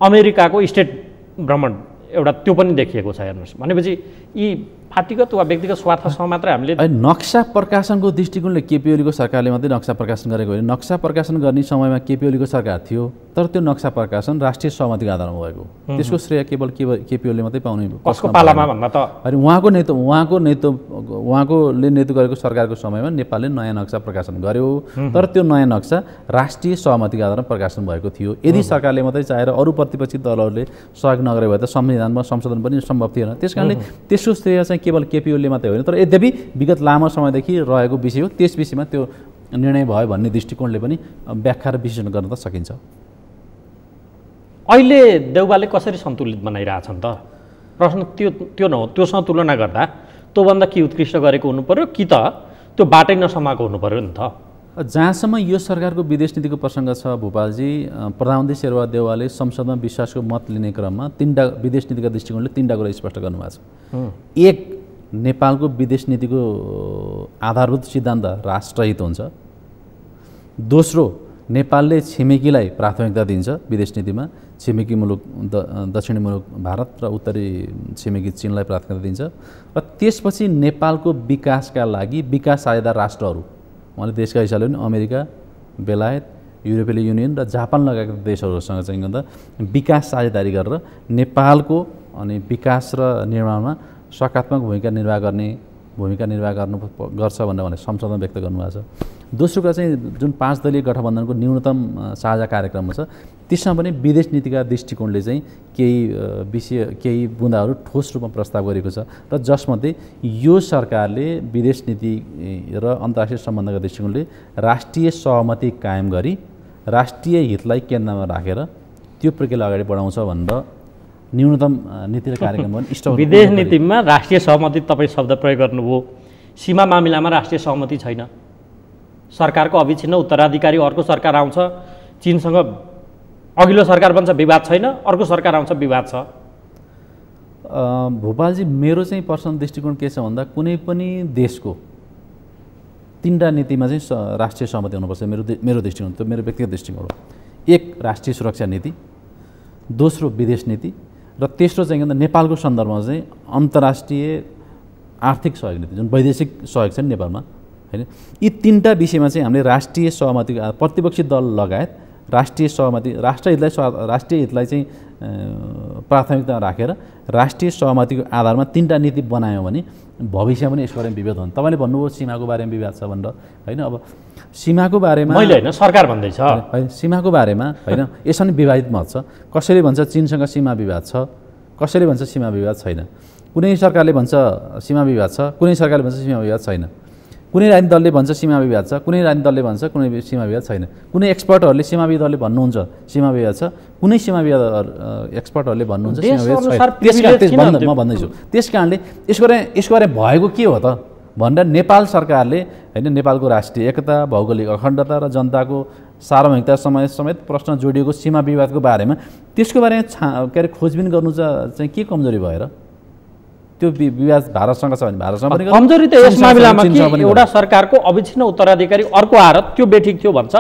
अमेरिकाको स्टेट भ्रमण एउटा त्यो पनि देखिएको छ हेर्नुहोस्। भनेपछि यी पार्टीगत वा व्यक्तिगत स्वार्थसँग मात्र हामीले नक्सा प्रकाशनको दृष्टिकोणले केपी ओलीको सरकारले मात्रै नक्सा प्रकाशन गरेको होइन। नक्सा प्रकाशन गर्ने समयमा केपी ओलीको सरकार थियो, तर त्यो नक्सा प्रकाशन राष्ट्रिय सहमतिको आधारमा भएको। त्यसको श्रेय केवल केपी ओलीले मात्रै पाउने। कसको पालामा भन्दा त अनि उहाँले नेतृत्व गरेको सरकारको समयमा नेपालले नयाँ नक्सा प्रकाशन गर्यो, तर त्यो नयाँ नक्सा राष्ट्रिय सहमतिको आधारमा प्रकाशन भएको थियो। यदि सरकारले मात्रै चाहेर अरू प्रतिपक्षी दलहरूले सहयोग नगरे भए त संविधानमा संशोधन पनि सम्भव थिएन। त्यसकारणले त्यसको श्रेय चाहिँ केवल केपी ओलीले मात्रै होइन, तर यद्यपि विगत लामो समयदेखि रहेको विषय हो। त्यस विषयमा त्यो निर्णय भयो भन्ने दृष्टिकोणले पनि व्याख्या र विश्लेषण गर्न त सकिन्छ। अहिले देउबाले कसरी सन्तुलित बनाइरहेछन् त? प्रश्न त्यो नहो। त्योसँग तुलना गर्दा त्योभन्दा के उत्कृष्ट गरेको हुनु पर्यो कि त त्यो बाटै नसमाएको हुनु पर्यो नि त? जहाँसम्म यो सरकारको विदेश नीतिको प्रसङ्ग छ भूपालजी, प्रधानमन्त्री शेरबहादुर देउवाले संसदमा विश्वासको मत लिने क्रममा तीनटा विदेश नीतिका दृष्टिकोणले तीनटा कुरा स्पष्ट गर्नुभएको छ। एक, नेपालको विदेश नीतिको आधारभूत सिद्धान्त राष्ट्रहित हुन्छ। दोस्रो, नेपालले छिमेकीलाई प्राथमिकता दिन्छ विदेश नीतिमा। छिमेकी मुलुक दक्षिणी मुलुक भारत र उत्तरी छिमेकी चीनलाई प्राथमिकता दिन्छ। र त्यसपछि नेपालको विकासका लागि विकास साझेदार राष्ट्रहरू, उहाँले देशका हिसाबले पनि अमेरिका, बेलायत, युरोपियन युनियन र जापान लगायत देशहरूसँग चाहिँ गर्दा विकास साझेदारी गरेर नेपालको अनि विकास र निर्माणमा सकारात्मक भूमिका निर्वाह गर्छ भनेर संसदमा व्यक्त गर्नुभएको छ। दोस्रो कुरा चाहिँ जुन 5 दलीय गठबन्धनको न्यूनतम साझा कार्यक्रम छ, त्यसमा पनि विदेश नीतिका दृष्टिकोणले चाहिँ केही बुँदाहरू ठोस रूपमा प्रस्ताव गरेको छ। र जसमध्ये यो सरकारले विदेश नीति र अन्तर्राष्ट्रिय सम्बन्धका दृष्टिकोणले राष्ट्रिय सहमति कायम गरी राष्ट्रिय हितलाई केन्द्रमा राखेर त्यो प्रक्रिया अगाडि बढाउँछ भनेर न्यूनतम नीति र कार्यक्रम पनि विदेश नीतिमा राष्ट्रिय सहमति तपाईँ शब्द प्रयोग गर्नुभयो। सीमा मामिलामा राष्ट्रिय सहमति छैन। सरकारको अविच्छिन्न उत्तराधिकारी अर्को सरकार आउँछ, चीनसँग अघिल्लो सरकार बन्छ, विवाद छैन, अर्को सरकार आउँछ, विवाद छ। भोपालजी, मेरो चाहिँ पर्सनल दृष्टिकोण के छ भन्दा कुनै पनि देशको तीनटा नीतिमा चाहिँ राष्ट्रिय सहमति हुनुपर्छ। मेरो दृष्टिकोण, त्यो मेरो व्यक्तिगत दृष्टिकोण हो। एक, राष्ट्रिय सुरक्षा नीति। दोस्रो, विदेश नीति। र तेस्रो चाहिँ नेपालको सन्दर्भमा चाहिँ अन्तर्राष्ट्रिय आर्थिक सहयोग नीति, जुन वैदेशिक सहयोग छ नि नेपालमा, हैन। यी तीनटा विषयमा चाहिँ हामीले राष्ट्रिय सहमति, प्रतिपक्षी दल लगायत राष्ट्रिय सहमति, राष्ट्रिय हितलाई चाहिँ प्राथमिकता राखेर राष्ट्रिय सहमतिको आधारमा तीनटा नीति बनायौँ भने भविष्यमा पनि यसको बारेमा विवाद हुन्छ। तपाईँले भन्नुभयो सीमाको बारेमा विवाद छ भनेर, होइन। अब सीमाको बारेमा मैले होइन, सरकार भन्दैछ, होइन, सीमाको बारेमा होइन, यसमा पनि विवादित मत छ। कसैले भन्छ चीनसँग सीमा विवाद छ, कसैले भन्छ सीमा विवाद छैन। कुनै सरकारले भन्छ सीमा विवाद छ, कुनै सरकारले भन्छ सीमा विवाद छैन। कुनै राजनीतिक दलले भन्छ सीमा विवाद छ, कुनै राजनीतिक दलले भन्छ कुनै सीमा विवाद छैन। कुनै एक्सपर्टहरूले सीमा विवादले भन्नुहुन्छ सीमा विवाद छ, कुनै सीमा विवाद एक्सपर्टहरूले भन्नुहुन्छ सीमा विवाद छैन। म भन्दैछु त्यस कारणले यसको बारे भएको के हो त भनेर नेपाल सरकारले, होइन, नेपालको राष्ट्रिय एकता, भौगोलिक अखण्डता र जनताको सार्वभौमिकता समेत प्रश्न जोडिएको सीमा विवादको बारेमा त्यसको बारेमा के अरे खोजबिन गर्नु चाहिँ के कमजोरी भएर? त्यो विवाद भारतसँग छ भने भारतसँग पनि कमजोरी त यस मामिलामा कि एउटा सरकारको अविच्छिन्न उत्तराधिकारी अर्को आएर त्यो बेठिक थियो भन्छ,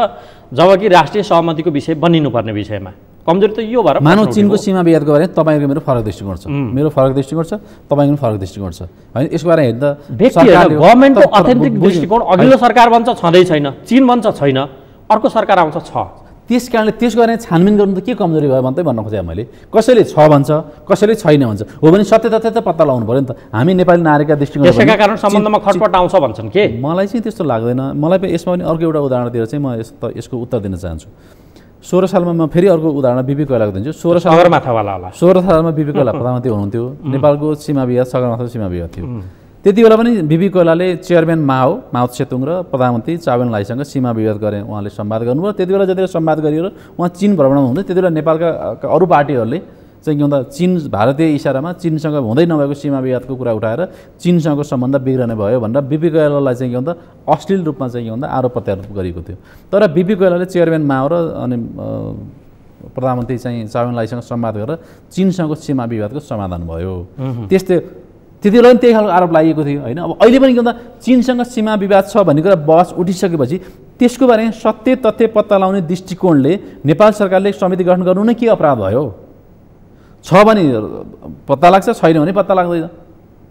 जबकि राष्ट्रिय सहमतिको विषय बनिनुपर्ने विषयमा कमजोरी त यो भएर। मानव चीनको सीमा विवादको बारेमा तपाईँको मेरो फरक दृष्टिकोण छ, मेरो फरक दृष्टिकोण छ, तपाईँको पनि फरक दृष्टिकोण छ, होइन। यसको बारेमा हेर्दा गभर्मेन्टको अथेन्टिक दृष्टिकोण अघिल्लो सरकार भन्छ छँदै छैन, चीन भन्छ छैन, अर्को सरकार आउँछ छ। त्यस कारणले त्यसको बारेमा छानबिन गर्नु त के कमजोरी भयो भन्दै भन्न खोजेँ मैले। कसैले छ भन्छ, कसैले छैन भन्छ, हो भने सत्य तथ्य त पत्ता लगाउनु पऱ्यो नि त। हामी नेपाली नागरिकका दृष्टिकोण त्यसैका कारण सम्बन्धमा खटपट आउँछ भन्छन् के? मलाई चाहिँ त्यस्तो लाग्दैन। मलाई यसमा पनि अर्को एउटा उदाहरण दिएर चाहिँ म यसको उत्तर दिन चाहन्छु। 16 सालमा म फेरि अर्को उदाहरण बिपी कोइरालाको दिन्छु। 16 सालमा बिपी कोइराला प्रधानमन्त्री हुनुहुन्थ्यो। नेपालको सीमा विवाद सगरमाथा सीमा विवाद थियो। त्यति बेला पनि बिपी कोइरालाले चेयरम्यान माओ त्से तुङ र प्रधानमन्त्री चाउ एन लाईसँग सीमा विवाद गरे, उहाँले संवाद गर्नुभयो। त्यति बेला जति संवाद गरियो उहाँ चीन भ्रमणमा हुनुहुन्थ्यो। त्यति बेला नेपालका अरू पार्टीहरूले चाहिँ के भन्दा चीन भारतीय इसारामा चीनसँग हुँदै नभएको सीमा विवादको कुरा उठाएर चीनसँगको सम्बन्ध बिग्रने भयो भनेर बिपी कोइरालालाई चाहिँ के भन्दा अश्लील रूपमा चाहिँ के भन्दा आरोप प्रत्यारोप गरिएको थियो। तर बिपी कोइरालाले चेयरम्यान माओ र अनि प्रधानमन्त्री चाहिँ चाउ एन लाईसँग संवाद गरेर चीनसँगको सीमा विवादको समाधान भयो। त्यति बेला पनि त्यही खालको आरोप लागेको थियो, होइन। अब अहिले पनि के भन्दा चीनसँग सीमा विवाद छ भन्ने कुरा बहस उठिसकेपछि त्यसको बारेमा सत्य तथ्य पत्ता लगाउने दृष्टिकोणले नेपाल सरकारले समिति गठन गर्नु नै के अपराध भयो? छ भने पत्ता लाग्छ, छैन भने पत्ता लाग्दैन।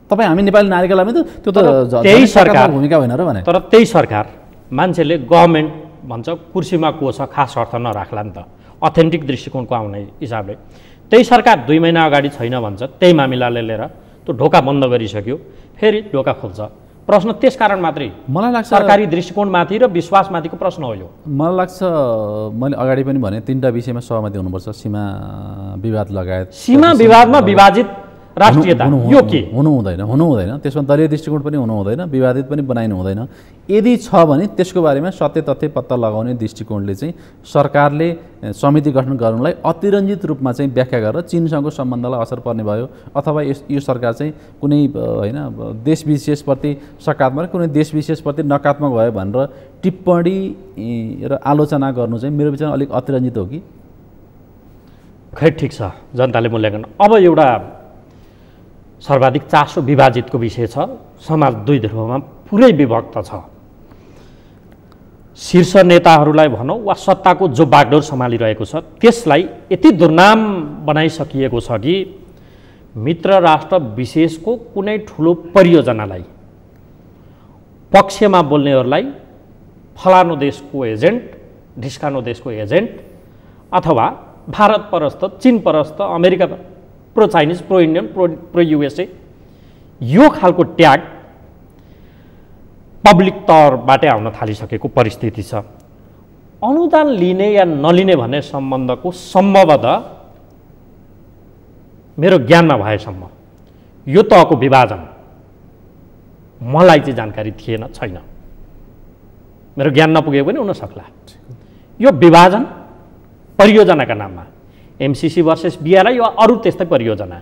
तपाईँ हामी नेपाली नागरिकका लागि त त्यो त त्यही सरकार भूमिका होइन र भने। तर त्यही सरकार मान्छेले गभर्मेन्ट भन्छ कुर्सीमा को छ खास अर्थ नराख्ला नि त, अथेन्टिक दृष्टिकोणको आउने हिसाबले। त्यही सरकार 2 महिना अगाडि छैन भन्छ, त्यही मामिलाले लिएर त्यो ढोका बन्द गरिसक्यो, फेरि ढोका खोल्छ। प्रश्न त्यस कारण मात्रै मलाई लाग्छ सरकारी दृष्टिकोणमाथि र विश्वासमाथिको प्रश्न हो यो। मलाई लाग्छ मैले अगाडि पनि भने 3टा विषयमा सहमति हुनुपर्छ, सीमा विवाद लगायत। सीमा विवादमा विभाजित राष्ट्रियता यो के हुनु हुँदैन, त्यसमा दलीय दृष्टिकोण पनि हुनु हुँदैन, विवादित पनि बनाइनु हुँदैन। यदि छ भने त्यसको बारेमा सत्य तथ्य पत्ता लगाउने दृष्टिकोणले चाहिँ सरकारले समिति गठन गर्नुलाई अतिरञ्जित रूपमा चाहिँ व्याख्या गरेर चीनसँगको सम्बन्धलाई असर पर्ने भयो, अथवा यो सरकार चाहिँ कुनै होइन देश विशेषप्रति सकारात्मक कुनै देश विशेषप्रति नकारात्मक भयो भनेर टिप्पणी र आलोचना गर्नु चाहिँ मेरो विचारमा अलिक अतिरञ्जित हो कि। खै ठिक छ, जनताले मूल्याङ्कन। अब एउटा सर्वाधिक चासो विभाजितको विषय छ, समाज 2 ध्रुवमा पुरै विभक्त छ। शीर्ष नेताहरूलाई भनौँ वा सत्ताको जो बागडोर सम्हालिरहेको छ त्यसलाई यति दुर्नाम बनाइसकिएको छ कि मित्र राष्ट्र विशेषको कुनै ठुलो परियोजनालाई पक्षमा बोल्नेहरूलाई फलानु देशको एजेन्ट, ढिस्कानो देशको एजेन्ट, अथवा भारत परस्त, चीन परस्त, America pro Chinese, pro Indian, pro USA, यो खालको ट्याग पब्लिक तौरबाटै आउन थालिसकेको परिस्थिति छ। अनुदान लिने या नलिने भन्ने सम्बन्धको सम्भवतः मेरो ज्ञानमा भएसम्म यो तहको विभाजन मलाई चाहिँ जानकारी थिएन, छैन, मेरो ज्ञान नपुगेको पनि हुन सक्ला। यो विभाजन परियोजनाका नाममा एमसीसी भर्सेस बीआरआई वा अरू त्यस्तै परियोजना,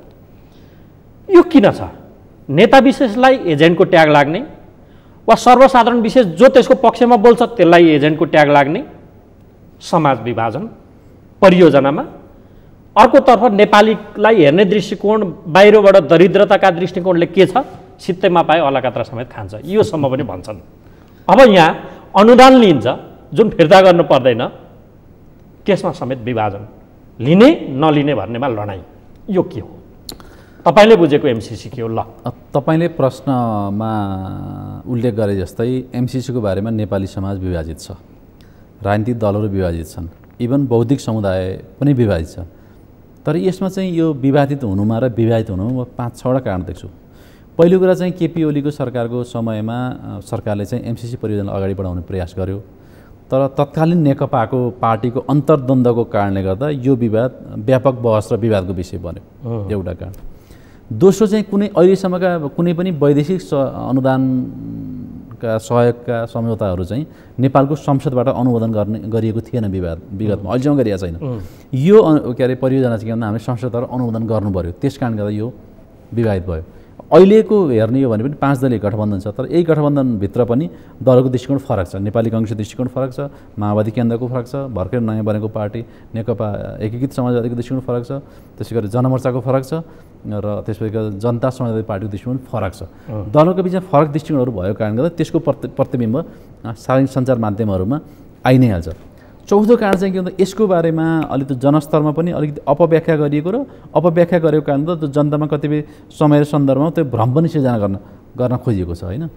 यो किन छ? नेता विशेषलाई एजेन्टको ट्याग लाग्ने वा सर्वसाधारण विशेष जो त्यसको पक्षमा बोल्छ त्यसलाई एजेन्टको ट्याग लाग्ने समाज विभाजन परियोजनामा। अर्कोतर्फ नेपालीलाई हेर्ने दृष्टिकोण बाहिरबाट दरिद्रताका दृष्टिकोणले के छ, सित्तैमा पाए अलकत्रा समेत खान्छ, योसम्म पनि भन्छन्। अब यहाँ अनुदान लिन्छ जुन फिर्ता गर्नु पर्दैन, त्यसमा समेत विभाजन, लिने नलिने भन्नेमा लडाइँ, यो के हो? तपाईँले बुझेको एमसीसी के हो? ल, तपाईँले प्रश्नमा उल्लेख गरे जस्तै एमसीसीको बारेमा नेपाली समाज विभाजित छ, राजनीतिक दलहरू विभाजित छन्, इभन बौद्धिक समुदाय पनि विभाजित छ। तर यसमा चाहिँ यो विवादित हुनुमा र विभाजित हुनुमा म 5-6वटा कारण देख्छु। पहिलो कुरा चाहिँ केपी ओलीको सरकारको समयमा सरकारले चाहिँ एमसीसी परियोजना अगाडि बढाउने प्रयास गर्यो, तर तत्कालीन नेकपाको पार्टीको अन्तर्द्वन्द्वको कारणले गर्दा यो विवाद व्यापक बहस र विवादको विषय बन्यो, एउटा कारण। दोस्रो चाहिँ कुनै अहिलेसम्मका कुनै पनि वैदेशिक अनुदानका सहयोगका सम्झौताहरू चाहिँ नेपालको संसदबाट अनुमोदन गरिएको थिएन विगतमा, अहिलेसम्म गरिएको छैन। यो के अरे परियोजना चाहिँ के भन्दा हामीले संसदबाट अनुमोदन गर्नु पर्यो, त्यस कारणले गर्दा यो विवादित भयो। अहिलेको हेर्ने हो भने पनि 5 दलीय गठबन्धन छ, तर यही गठबन्धनभित्र पनि दलको दृष्टिकोण फरक छ। नेपाली काङ्ग्रेसको दृष्टिकोण फरक छ, माओवादी केन्द्रको फरक छ, भर्खर नयाँ बनेको पार्टी नेकपा एकीकृत समाजवादीको दृष्टिकोण फरक छ, त्यसै गरी जनमोर्चाको फरक छ र त्यसपछि जनता समाजवादी पार्टीको दृष्टिकोण फरक छ। दलको बिचमा फरक दृष्टिकोणहरू भएको कारणले गर्दा त्यसको प्रतिबिम्ब सार्वजनिक सञ्चार माध्यमहरूमा आइ नै हाल्छ। चौथो कारण चाहिँ के भन्दा यसको बारेमा अलिकति जनस्तरमा पनि अलिकति अपव्याख्या गरिएको र अपव्याख्या गरेको कारणले त्यो जनतामा कतिपय समय र सन्दर्भमा त्यो भ्रम पनि सिर्जना गर्न खोजिएको छ, होइन?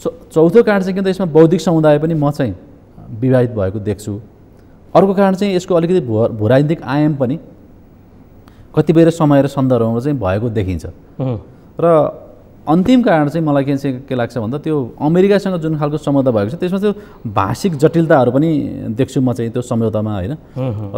चौथो कारण चाहिँ के भन्दा यसमा बौद्धिक समुदाय पनि म चाहिँ विवादित भएको देख्छु। अर्को कारण चाहिँ यसको अलिकति भूराजनीतिक आयाम पनि कतिपय समय र सन्दर्भमा चाहिँ भएको देखिन्छ। र अन्तिम कारण चाहिँ मलाई के लाग्छ भन्दा त्यो अमेरिकासँग जुन खालको सम्झौता भएको छ त्यसमा त्यो भाषिक जटिलताहरू पनि देख्छु म चाहिँ त्यो सम्झौतामा, होइन?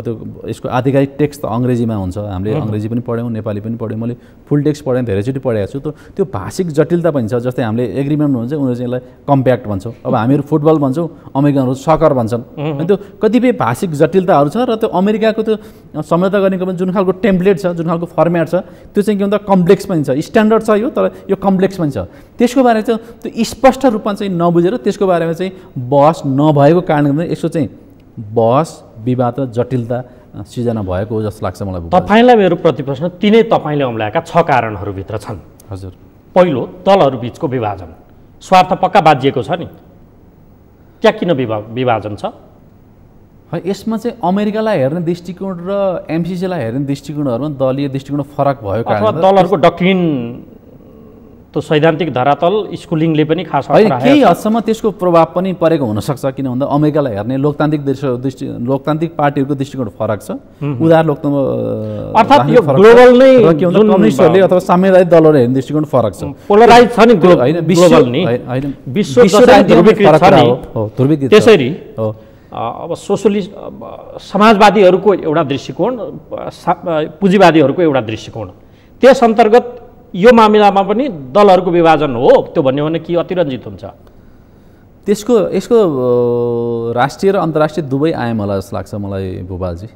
त्यो यसको आधिकारिक टेक्स्ट त अङ्ग्रेजीमा हुन्छ, हामीले अङ्ग्रेजी पनि पढ्यौँ, नेपाली पनि पढ्यौँ, मैले फुल टेक्स्ट पढेँ, धेरैचोटि पढेको छु। त्यो भाषिक जटिलता पनि छ, जस्तै हामीले एग्रिमेन्ट हुन्छ उनीहरू चाहिँ यसलाई कम्प्याक्ट भन्छौँ, अब हामीहरू फुटबल भन्छौँ, अमेरिकनहरू सकर भन्छन्। अनि त्यो कतिपय भाषिक जटिलताहरू छ र त्यो अमेरिकाको त्यो सम्झौता गर्नेको पनि जुन खालको टेम्प्लेट छ, जुन खालको फर्मेट छ, त्यो चाहिँ के भन्दा कम्प्लेक्स पनि छ, स्ट्यान्डर्ड छ यो, तर यो कम्प्लेक्स पनि छ। त्यसको बारेमा चाहिँ त्यो स्पष्ट रूपमा चाहिँ नबुझेर त्यसको बारेमा चाहिँ बहस नभएको कारणले गर्दा यसो चाहिँ बहस विवाद र जटिलता सिर्जना भएको हो जस्तो लाग्छ मलाई। तपाईँलाई मेरो प्रतिप्रश्न तिनै तपाईँले अम्ल्याएका 6 कारणहरूभित्र छन्। हजुर, पहिलो दलहरू बिचको विभाजन, स्वार्थ पक्का बाजिएको छ नि, त्यहाँ किन विभाजन छ? यसमा चाहिँ अमेरिकालाई हेर्ने दृष्टिकोण र एमसीसीलाई हेर्ने दृष्टिकोणहरूमा दलीय दृष्टिकोण फरक भयो अथवा दलहरूको डक्ट्रिन त्यो सैद्धान्तिक धरातल स्कुलिङले पनि खास होइन, केही हदसम्म त्यसको प्रभाव पनि परेको हुनसक्छ। किन भन्दा अमेरिकालाई हेर्ने लोकतान्त्रिक पार्टीहरूको दृष्टिकोण फरक छ। उदार लोकतन्त्र अर्थात् यो ग्लोबल नै कम्युनिस्टहरूले अथवा साम्यवादी दलहरू हेर्ने दृष्टिकोण फरक छ। पोलराइज छ नि होइन, ग्लोबल नि विश्व ध्रुवीकृत छ नि। त्यसरी अब सोशलिस्ट समाजवादीहरूको एउटा दृष्टिकोण, पुँजीवादीहरूको एउटा दृष्टिकोण, त्यस अन्तर्गत यो मामिलामा पनि दलहरूको विभाजन हो त्यो भन्यो भने के अतिरञ्जित हुन्छ? यसको राष्ट्रिय र अन्तर्राष्ट्रिय दुवै आयाम होला जस्तो लाग्छ मलाई भूपालजी।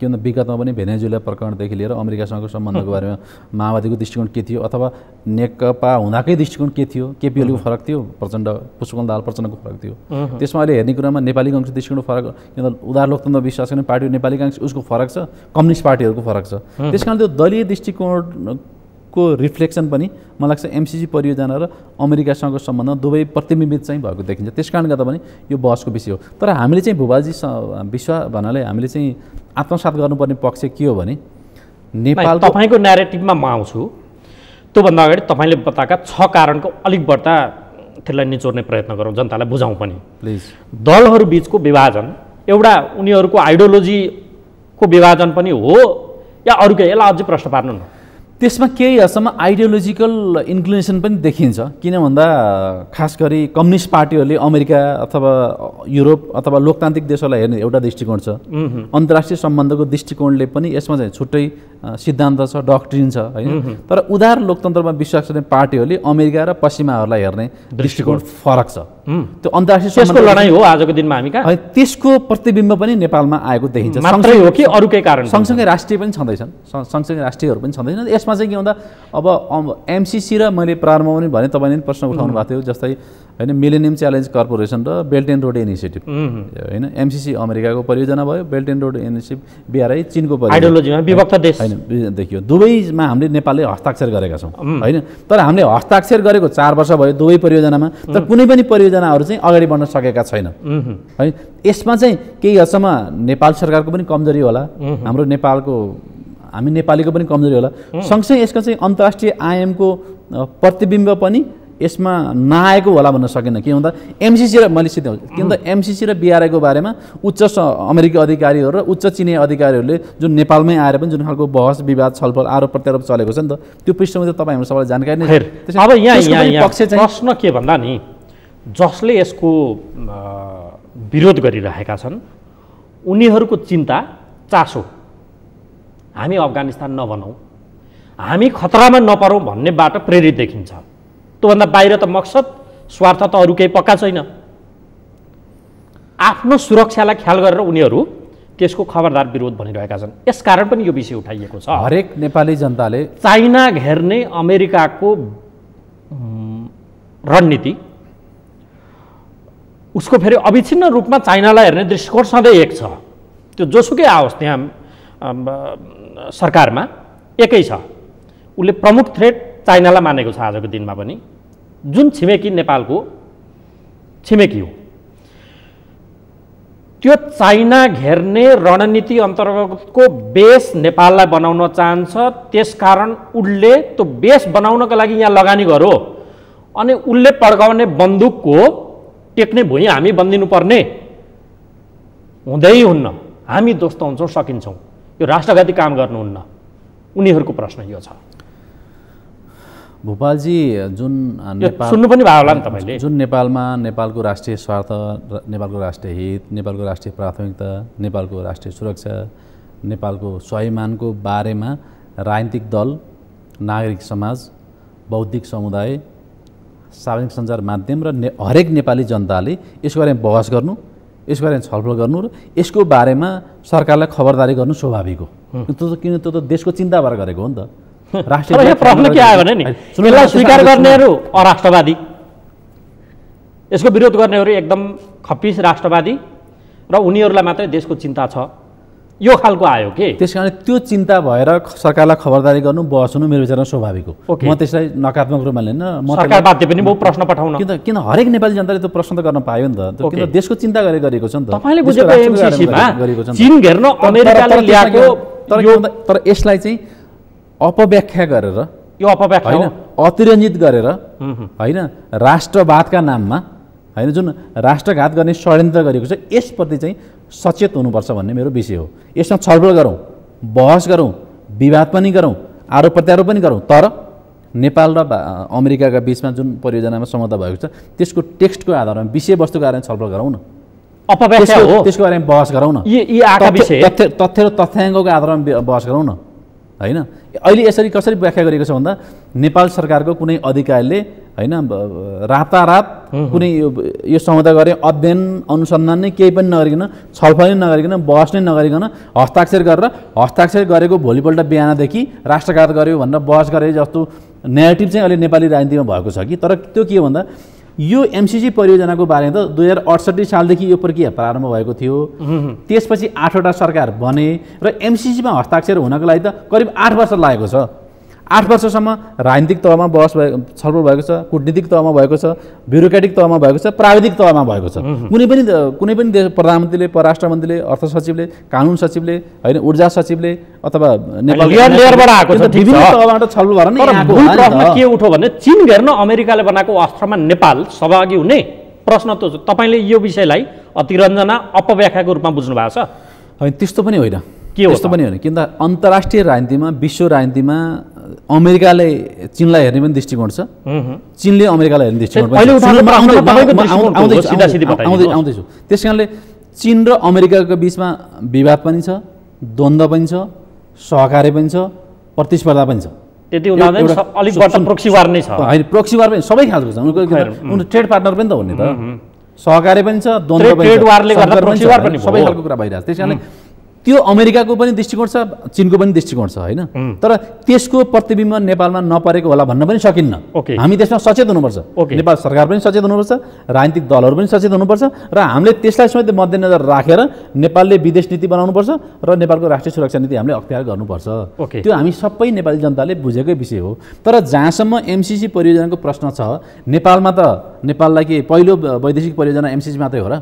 किन विगतमा पनि भेनेजुएला प्रकरणदेखि लिएर अमेरिकासँगको सम्बन्धको बारेमा माओवादीको दृष्टिकोण के थियो अथवा नेकपा हुँदाकै दृष्टिकोण के थियो, केपी ओलीको फरक थियो, पुष्पकमल दाहाल प्रचण्डको फरक थियो। त्यसमा अहिले हेर्ने कुरामा नेपाली काङ्ग्रेसको दृष्टिकोण फरक, किन उदार लोकतन्त्र विश्वास गर्ने पार्टी नेपाली काङ्ग्रेस उसको फरक छ, कम्युनिस्ट पार्टीहरूको फरक छ। त्यस कारण त्यो दलीय दृष्टिकोणको रिफ्लेक्सन पनि मलाई लाग्छ एमसिसी परियोजना र अमेरिकासँगको सम्बन्ध दुवै प्रतिबिम्बित चाहिँ भएको देखिन्छ। त्यस कारणले गर्दा पनि यो बहसको विषय हो। तर हामीले चाहिँ भूपालजी विश्वास भन्नाले हामीले चाहिँ आत्मसात गर्नुपर्ने पक्ष के हो भने नेपाल तपाईँको न्यारेटिभमा म आउँछु। त्योभन्दा अगाडि तपाईँले बताएका 6 कारणको अलिक बढ्ता त्यसलाई निचोर्ने प्रयत्न गरौँ, जनतालाई बुझाउँ पनि प्लिज। दलहरू बिचको विभाजन एउटा उनीहरूको आइडियोलोजीको विभाजन पनि हो या अरू केही? यसलाई अझै प्रश्न पार्नु न। त्यसमा केही हदसम्म आइडियोलोजिकल इन्क्लिनेसन पनि देखिन्छ। किन भन्दा खास गरी कम्युनिस्ट पार्टीहरूले अमेरिका अथवा युरोप अथवा लोकतान्त्रिक देशहरूलाई हेर्ने एउटा दृष्टिकोण छ। अन्तर्राष्ट्रिय सम्बन्धको दृष्टिकोणले पनि यसमा चाहिँ छुट्टै सिद्धान्त छ, डक्ट्रिन छ होइन। तर उदार लोकतन्त्रमा विश्वास गर्ने पार्टीहरूले अमेरिका र पश्चिमाहरूलाई हेर्ने दृष्टिकोण फरक छ। त्यो अन्तर्राष्ट्रिय त्यसको लडाइँ हो आजको दिनमा हामी कहाँ। त्यसको प्रतिबिम्ब पनि नेपालमा आएको देखिन्छ। मात्रै हो कि अरू केही कारण? सँगसँगै राष्ट्रिय पनि छँदैछन्, सँगसँगै राष्ट्रियहरू पनि छँदैछन्। यसमा चाहिँ के भन्दा अब एमसिसी र मैले प्रारम्भमा पनि भने तपाईँले पनि प्रश्न उठाउनु भएको थियो, जस्तै होइन मिलेनियम च्यालेन्ज कर्पोरेसन र बेल्ट एन्ड रोड इनिसिएटिभ होइन। एमसिसी अमेरिकाको परियोजना भयो, belt and road initiative BRI चीनको आइडियोलोजीमा विभक्त देश होइन देखियो। दुवैमा हामीले नेपालले हस्ताक्षर गरेका छौँ होइन। तर हामीले हस्ताक्षर गरेको 4 वर्ष भयो दुवै परियोजनामा, तर कुनै पनि परियोजनाहरू चाहिँ अगाडि बढ्न सकेका छैन है। यसमा चाहिँ केही हदसम्म नेपाल सरकारको पनि कमजोरी होला, हाम्रो नेपालको हामी नेपालीको पनि कमजोरी होला। सँगसँगै यसको चाहिँ अन्तर्राष्ट्रिय आयामको प्रतिबिम्ब पनि यसमा नआएको होला भन्न सकिन्न। के भन्दा एमसिसी र मैले सिध्याउँछु, किन त एमसिसी र बिआरआईको बारेमा उच्च अमेरिकी अधिकारीहरू र उच्च चिनिया अधिकारीहरूले जुन नेपालमै आएर पनि जुन खालको बहस विवाद छलफल आरोप प्रत्यारोप चलेको छ नि त, त्यो पृष्ठभूमि त तपाईँ हाम्रो सबैलाई जानकारी नै छ। अब यहाँ प्रश्न के भन्दा नि जसले यसको विरोध गरिरहेका छन् उनीहरूको चिन्ता चासो हामी अफगानिस्तान नबनौँ, हामी खतरामा नपरौँ भन्नेबाट प्रेरित देखिन्छ। त्योभन्दा बाहिर त मकसद स्वार्थ त अरू केही पक्का छैन। आफ्नो सुरक्षालाई ख्याल गरेर उनीहरू त्यसको खबरदार विरोध भनिरहेका छन्। यसकारण पनि यो विषय उठाइएको छ। हरेक नेपाली जनताले चाइना घेर्ने अमेरिकाको रणनीति उसको फेरि अविच्छिन्न रूपमा चाइनालाई हेर्ने दृष्टिकोण सधैँ एक छ। त्यो जोसुकै आओस् त्यहाँ सरकारमा एकै छ। उसले प्रमुख थ्रेट चाइनालाई मानेको छ आजको दिनमा पनि, जुन छिमेकी नेपालको छिमेकी हो। त्यो चाइना घेर्ने रणनीति अन्तर्गतको बेस नेपाललाई बनाउन चाहन्छ। त्यसकारण उसले त्यो बेस बनाउनको लागि यहाँ लगानी गर्यो अनि उसले पड्काउने बन्दुकको टेक्ने भुइँ हामी बन्दिनु पर्ने हुँदै हुन्न। हामी दोस्त हुन्छौँ, सकिन्छौँ। यो राष्ट्रघाती काम गर्नुहुन्न। उनीहरूको प्रश्न यो छ। भूपालजी जुन नेपाल सुन्नु पनि भयो होला नि तपाईँले, जुन नेपालमा नेपालको राष्ट्रिय स्वार्थ, नेपालको राष्ट्रिय हित, नेपालको राष्ट्रिय प्राथमिकता, नेपालको राष्ट्रिय सुरक्षा, नेपालको स्वाभिमानको बारेमा राजनीतिक दल, नागरिक समाज, बौद्धिक समुदाय, सार्वजनिक सञ्चार माध्यम र हरेक नेपाली जनताले यसको बारेमा बहस गर्नु, यसको बारेमा छलफल गर्नु र यसको बारेमा सरकारलाई खबरदारी गर्नु स्वाभाविक हो। किन त्यो त देशको चिन्ता भएर गरेको हो नि त। राष्ट्रिय प्रश्न के आयो भने नि यसलाई स्वीकार गर्नेहरू अराष्ट्रवादी, यसको विरोध गर्नेहरू एकदम खप्पिस राष्ट्रवादी र उनीहरूलाई मात्रै देशको चिन्ता छ, यो खालको आयो के। त्यसकारण त्यो चिन्ता भएर सरकारलाई खबरदारी गर्नु, बहस हुनु मेरो विचारमा स्वाभाविक हो। म त्यसलाई नकारात्मक रूपमा लिन्न। सरकार बाध्य पनि बहु प्रश्न पठाउन, किन हरेक नेपाली जनताले त्यो प्रश्न त गर्न पायो नि त। किन देशको चिन्ता गरेको छ नि त। तपाईँले बुझेको एमसिसीमा चीन घेर्न अमेरिकाले ल्याएको, तर यसलाई चाहिँ अपव्याख्या गरेर यो अपव्याख्या होइन, हो। अतिरञ्जित गरेर होइन राष्ट्रवादका नाममा होइन जुन राष्ट्रघात गर्ने षड्यन्त्र गरेको छ यसप्रति चाहिँ सचेत हुनुपर्छ भन्ने मेरो विषय हो। यसमा छलफल गरौँ, बहस गरौँ, विवाद पनि गरौँ, आरोप प्रत्यारोप पनि गरौँ, तर नेपाल र अमेरिकाका बिचमा जुन परियोजनामा सम्झौता भएको छ त्यसको टेक्स्टको आधारमा विषयवस्तुको आधारमा छलफल गरौँ न। अपव्याख्या हो, त्यसको बारेमा बहस गरौँ न। यी आका विषय तथ्य र तथ्याङ्कको आधारमा बहस गरौँ न होइन। अहिले यसरी कसरी व्याख्या गरिएको छ भन्दा नेपाल सरकारको कुनै अधिकारीले होइन रातारात कुनै यो सम्झौता गरे अध्ययन अनुसन्धान नै केही पनि नगरिकन, छलफल नै नगरिकन, बहस नै नगरिकन हस्ताक्षर गरेर हस्ताक्षर गरेको भोलिपल्ट बिहानदेखि राष्ट्रघात गर्यो भनेर बहस गरे जस्तो नेगेटिभ चाहिँ अहिले नेपाली राजनीतिमा भएको छ कि। तर त्यो के हो भन्दा यो एमसिसी परियोजनाको बारेमा त 2068 सालदेखि यो प्रक्रिया प्रारम्भ भएको थियो। त्यसपछि 8वटा सरकार बने र एमसिसीमा हस्ताक्षर हुनको लागि त करिब 8 वर्ष लागेको छ। 8 वर्षसम्म राजनीतिक तहमा बहस छलफल भएको छ, कूटनीतिक तहमा भएको छ, ब्युरोक्रेटिक तहमा भएको छ, प्राविधिक तहमा भएको छ। कुनै पनि देश प्रधानमन्त्रीले, परराष्ट्र मन्त्रीले, अर्थ सचिवले, कानुन सचिवले होइन ऊर्जा सचिवले अथवा नेपाल लेयरबाट आएको छ विभिन्न तहबाट छलफल गरेर नै आएको हो। प्रश्न के उठो भने चीन घेर्न अमेरिकाले बनाएको अस्त्रमा नेपाल सहभागी हुने प्रश्न त तपाईले यो विषयलाई अतिरञ्जना अपव्याख्याको रूपमा बुझ्नु भएको छ? होइन, त्यस्तो पनि होइन। के हो? त्यस्तो पनि होइन। किन त अन्तर्राष्ट्रिय राजनीतिमा, विश्व राजनीतिमा अमेरिकाले चीनलाई हेर्ने पनि दृष्टिकोण छ, चीनले अमेरिकालाई हेर्ने दृष्टिकोण पनि आउँदैछु। त्यस कारणले चीन र अमेरिकाको बिचमा विवाद पनि छ, द्वन्द्व पनि छ, सहकार्य पनि छ, प्रतिस्पर्धा पनि छ। त्यति हुँदा अलिक बढ्ता प्रोक्सी वार नै छ। होइन, प्रोक्सी वार पनि सबै खालको छ। उनीहरू ट्रेड पार्टनर पनि त हुने त, सहकार्य पनि छ, द्वन्द्व पनि छ, सबै खालको कुरा भइरहेको छ। त्यस कारणले त्यो अमेरिकाको पनि दृष्टिकोण छ, चीनको पनि दृष्टिकोण छ होइन। तर त्यसको प्रतिबिम्ब नेपालमा नपरेको होला भन्न पनि सकिन्न। हामी त्यसमा सचेत हुनुपर्छ। नेपाल सरकार पनि सचेत हुनुपर्छ, राजनीतिक दलहरू पनि सचेत हुनुपर्छ र हामीले त्यसलाई समेत मध्यनजर राखेर नेपालले विदेश नीति बनाउनुपर्छ र नेपालको राष्ट्रिय सुरक्षा नीति हामीले अख्तियार गर्नुपर्छ। त्यो हामी सबै नेपाली जनताले बुझेकै विषय हो। तर जहाँसम्म एमसिसी परियोजनाको प्रश्न छ, नेपालमा त नेपाललाई के पहिलो वैदेशिक परियोजना एमसिसी मात्रै हो र?